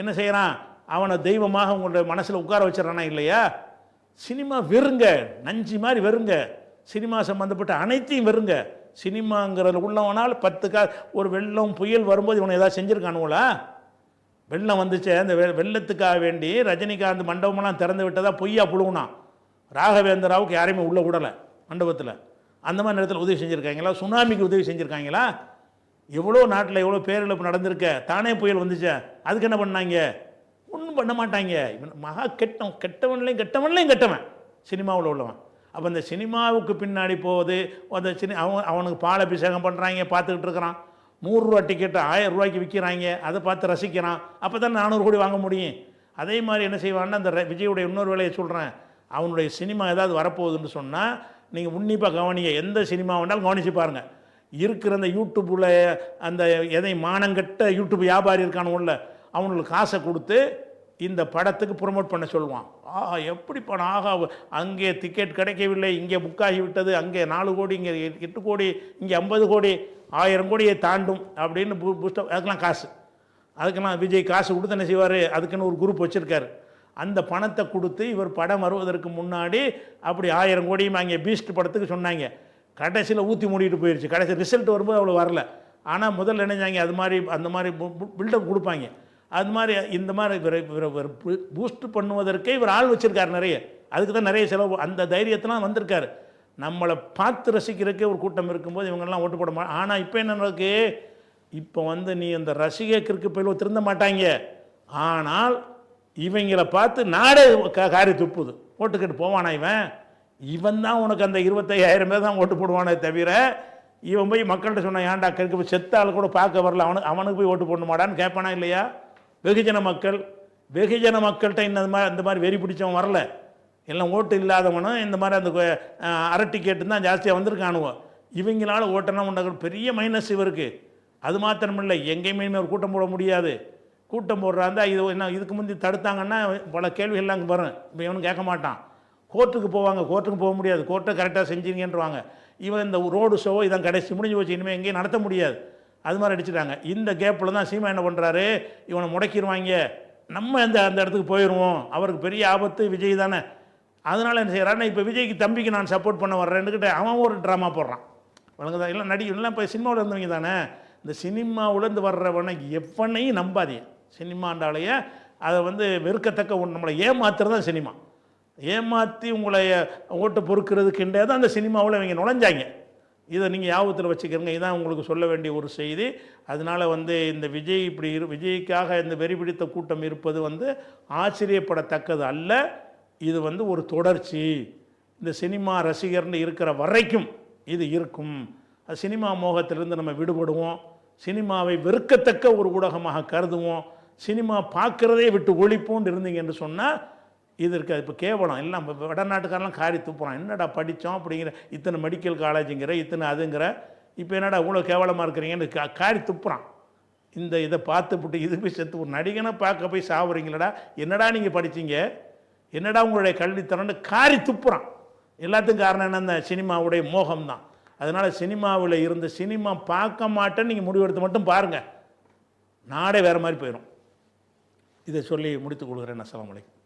Speaker 1: என்ன செய்கிறான்? அவனை தெய்வமாக உங்களுடைய மனசில் உட்கார வச்சிடறானா இல்லையா? சினிமா வெறுங்க, நஞ்சு மாதிரி வெறுங்க, சினிமா சம்மந்தப்பட்ட அனைத்தையும் வெறுங்க. சினிமாங்கிறத உள்ளவனால் 10 ஒரு வெள்ளம் புயல் வரும்போது இவனை ஏதாவது செஞ்சுருக்கானுங்களா? வெள்ளம் வந்துச்சு, அந்த வெள்ளத்துக்காக வேண்டி ரஜினிகாந்த் மண்டபமெல்லாம் திறந்து விட்டதா பொய்யா புழுவுனான். ராகவேந்திராவுக்கு யாரையுமே உள்ளே விடலை மண்டபத்தில். அந்த மாதிரி நேரத்தில் உதவி செஞ்சுருக்காங்களா? சுனாமிக்கு உதவி செஞ்சுருக்காங்களா? எவ்வளோ நாட்டில் எவ்வளோ பேரிழப்பு நடந்திருக்க, தானே புயல் வந்துச்சு, அதுக்கு என்ன பண்ணாங்க? ஒன்றும் பண்ண மாட்டாங்க. இவன் மகா கெட்டவன்லேயும் கெட்டவன் சினிமாவில் உள்ளவன். அப்போ இந்த சினிமாவுக்கு பின்னாடி போகுது, அந்த அவனுக்கு பால் அபிஷேகம் பண்ணுறாங்க, பார்த்துக்கிட்டு இருக்கிறான். 100 ரூபா டிக்கெட்டு 1000 ரூபாய்க்கு விற்கிறாங்க, அதை பார்த்து ரசிக்கிறான். அப்போ தான் 400 கோடி வாங்க முடியும். அதே மாதிரி என்ன செய்வான்னா, அந்த விஜயுடைய இன்னொரு வேலையை சொல்கிறேன், அவனுடைய சினிமா ஏதாவது வரப்போகுதுன்னு சொன்னால் நீங்கள் உன்னிப்பாக கவனிங்க. எந்த சினிமா வேண்டாலும் கவனித்து பாருங்கள். இருக்கிற அந்த யூடியூப்பில் அந்த எதை மானங்கட்ட யூடியூப் வியாபாரி இருக்கானுல்ல, அவனுக்கு காசை கொடுத்து இந்த படத்துக்கு ப்ரொமோட் பண்ண சொல்லுவான். எப்படி படம், ஆகா அங்கே டிக்கெட் கிடைக்கவில்லை, இங்கே புக் ஆகிவிட்டது, அங்கே 4 கோடி, இங்கே 8 கோடி, இங்கே 50 கோடி, 1000 கோடியை தாண்டும் அப்படின்னு புஸ்தகம். அதுக்கெல்லாம் காசு, அதுக்கெல்லாம் விஜய் காசு கொடுத்து என்ன செய்வார்? அதுக்குன்னு ஒரு குரூப் வச்சுருக்காரு. அந்த பணத்தை கொடுத்து இவர் படம் வருவதற்கு முன்னாடி அப்படி 1000 கோடியும் அங்கே பீஸ்ட் படத்துக்கு சொன்னாங்க. கடைசியில் ஊற்றி மூடிட்டு போயிடுச்சு. கடைசி ரிசல்ட் வரும்போது அவ்வளோ வரல. ஆனால் முதல்ல நினைஞ்சாங்க அது மாதிரி அந்த மாதிரி பில்டப் கொடுப்பாங்க. அது மாதிரி இந்த மாதிரி இவர் பூஸ்ட் பண்ணுவதற்கே இவர் ஆள் வச்சுருக்காரு நிறைய. அதுக்கு தான் நிறைய செலவு. அந்த தைரியத்தெல்லாம் வந்திருக்காரு. நம்மளை பார்த்து ரசிக்கிறதுக்கே ஒரு கூட்டம் இருக்கும்போது இவங்கெல்லாம் ஓட்டு போட மாட்டாங்க. ஆனால் இப்போ என்ன நடக்கு? இப்போ வந்து நீ அந்த ரசிகருக்கு போய் திருந்த மாட்டாங்க. ஆனால் இவங்களை பார்த்து நாடே காரி துப்புது. ஓட்டுக்கிட்டு போவானா இவன் தான் உனக்கு அந்த 25,000 பேர் தான் ஓட்டு போடுவானே தவிர, இவன் போய் மக்கள்கிட்ட சொன்ன ஏன்டா கருக்கு போய் செத்தால் கூட பார்க்க வரல, அவனுக்கு போய் ஓட்டு போடணுமாடான்னு கேட்பானா இல்லையா? வெகுஜன மக்கள்கிட்ட இந்த மாதிரி வெறி பிடிச்சவன் வரல. எல்லாம் ஓட்டு இல்லாதவனும் இந்த மாதிரி அந்த அரை டிக்கெட்டு தான் ஜாஸ்தியாக வந்திருக்கானுவோ. இவங்களால ஓட்டெல்லாம் உண்டாக பெரிய மைனஸ் இவருக்கு. அது மாத்திரமில்லை, எங்கேயுமே ஒரு கூட்டம் போட முடியாது. கூட்டம் போடுறாந்தா இது என்ன இதுக்கு முந்தி தடுத்தாங்கன்னா பல கேள்விகள்லாம் அங்கே வரும். இப்போ இவனும் கேட்க மாட்டான். கோர்ட்டுக்கு போவாங்க, கோர்ட்டுக்கு போக முடியாது, கோர்ட்டை கரெக்டாக செஞ்சீங்கன்றவாங்க. இவன் இந்த ரோடு ஷோவோ இதான் கடைசி முடிஞ்சு போச்சு, இனிமேல் எங்கேயும் நடத்த முடியாது, அது மாதிரி அடிச்சுட்டாங்க. இந்த கேப்பில் தான் சீமா என்ன பண்ணுறாரு? இவனை முடக்கிடுவாங்க, நம்ம அந்த இடத்துக்கு போயிடுவோம், அவருக்கு பெரிய ஆபத்து விஜய் தானே. அதனால் என்ன செய்கிறான்னா, இப்போ விஜய்க்கு தம்பிக்கு நான் சப்போர்ட் பண்ண வர்றேன்னுக்கிட்ட அவன் ஒரு ட்ராமா போடுறான். வழங்குதான் இல்லை நடிகர்லாம் இப்போ சினிமாவில் இருந்தவங்க தானே. இந்த சினிமாவிலேருந்து வர்றவனை எவனையும் நம்பாதீங்க. சினிமாண்டாலேயே அதை வந்து வெறுக்கத்தக்க ஒன்று, நம்மளை ஏமாத்துறது தான் சினிமா. ஏமாற்றி உங்களை ஓட்டு பொறுக்கிறதுக்குன்றே தான் அந்த சினிமாவில் இவங்க நுழைஞ்சாங்க. இதை நீங்கள் ஞாபகத்தில் வச்சுக்கிறங்க. இதுதான் உங்களுக்கு சொல்ல வேண்டிய ஒரு செய்தி. அதனால் வந்து இந்த விஜய் இப்படி விஜய்க்காக இந்த வெறி பிடித்த கூட்டம் இருப்பது வந்து ஆச்சரியப்படத்தக்கது அல்ல. இது வந்து ஒரு தொடர்ச்சி. இந்த சினிமா ரசிகர்னு இருக்கிற வரைக்கும் இது இருக்கும். சினிமா மோகத்திலிருந்து நம்ம விடுபடுவோம். சினிமாவை வெறுக்கத்தக்க ஒரு ஊடகமாக கருதுவோம். சினிமா பார்க்குறதே விட்டு ஒழிப்போன்னு இருந்தீங்க என்று சொன்னால் இது இருக்காது. இப்போ கேவலம் எல்லாம் வடநாட்டுக்காரெலாம் காரி துப்புறான். என்னடா படித்தோம் அப்படிங்கிற, இத்தனை மெடிக்கல் காலேஜுங்கிற, இத்தனை அதுங்கிற, இப்போ என்னடா இவ்வளோ கேவலமாக இருக்கிறீங்கன்னு காரி துப்புறான். இதை பார்த்துப்பட்டு இது போய் செத்து ஒரு நடிகனை பார்க்க போய் சாவுறீங்களடா, என்னடா நீங்கள் படித்தீங்க, என்னடா உங்களுடைய கல்வித்தரன்னு காரி துப்புறான். எல்லாத்துக்கும் காரணம் என்ன? இந்த சினிமாவுடைய மோகம்தான். அதனால் சினிமாவில் இருந்த சினிமா பார்க்க மாட்டேன்னு நீங்கள் முடிவெடுத்து மட்டும் பாருங்கள், நாடே வேறு மாதிரி போயிடும். இதை சொல்லி முடித்துக் கொள்கிறேன். அஸ்ஸலாமு அலைக்கும்.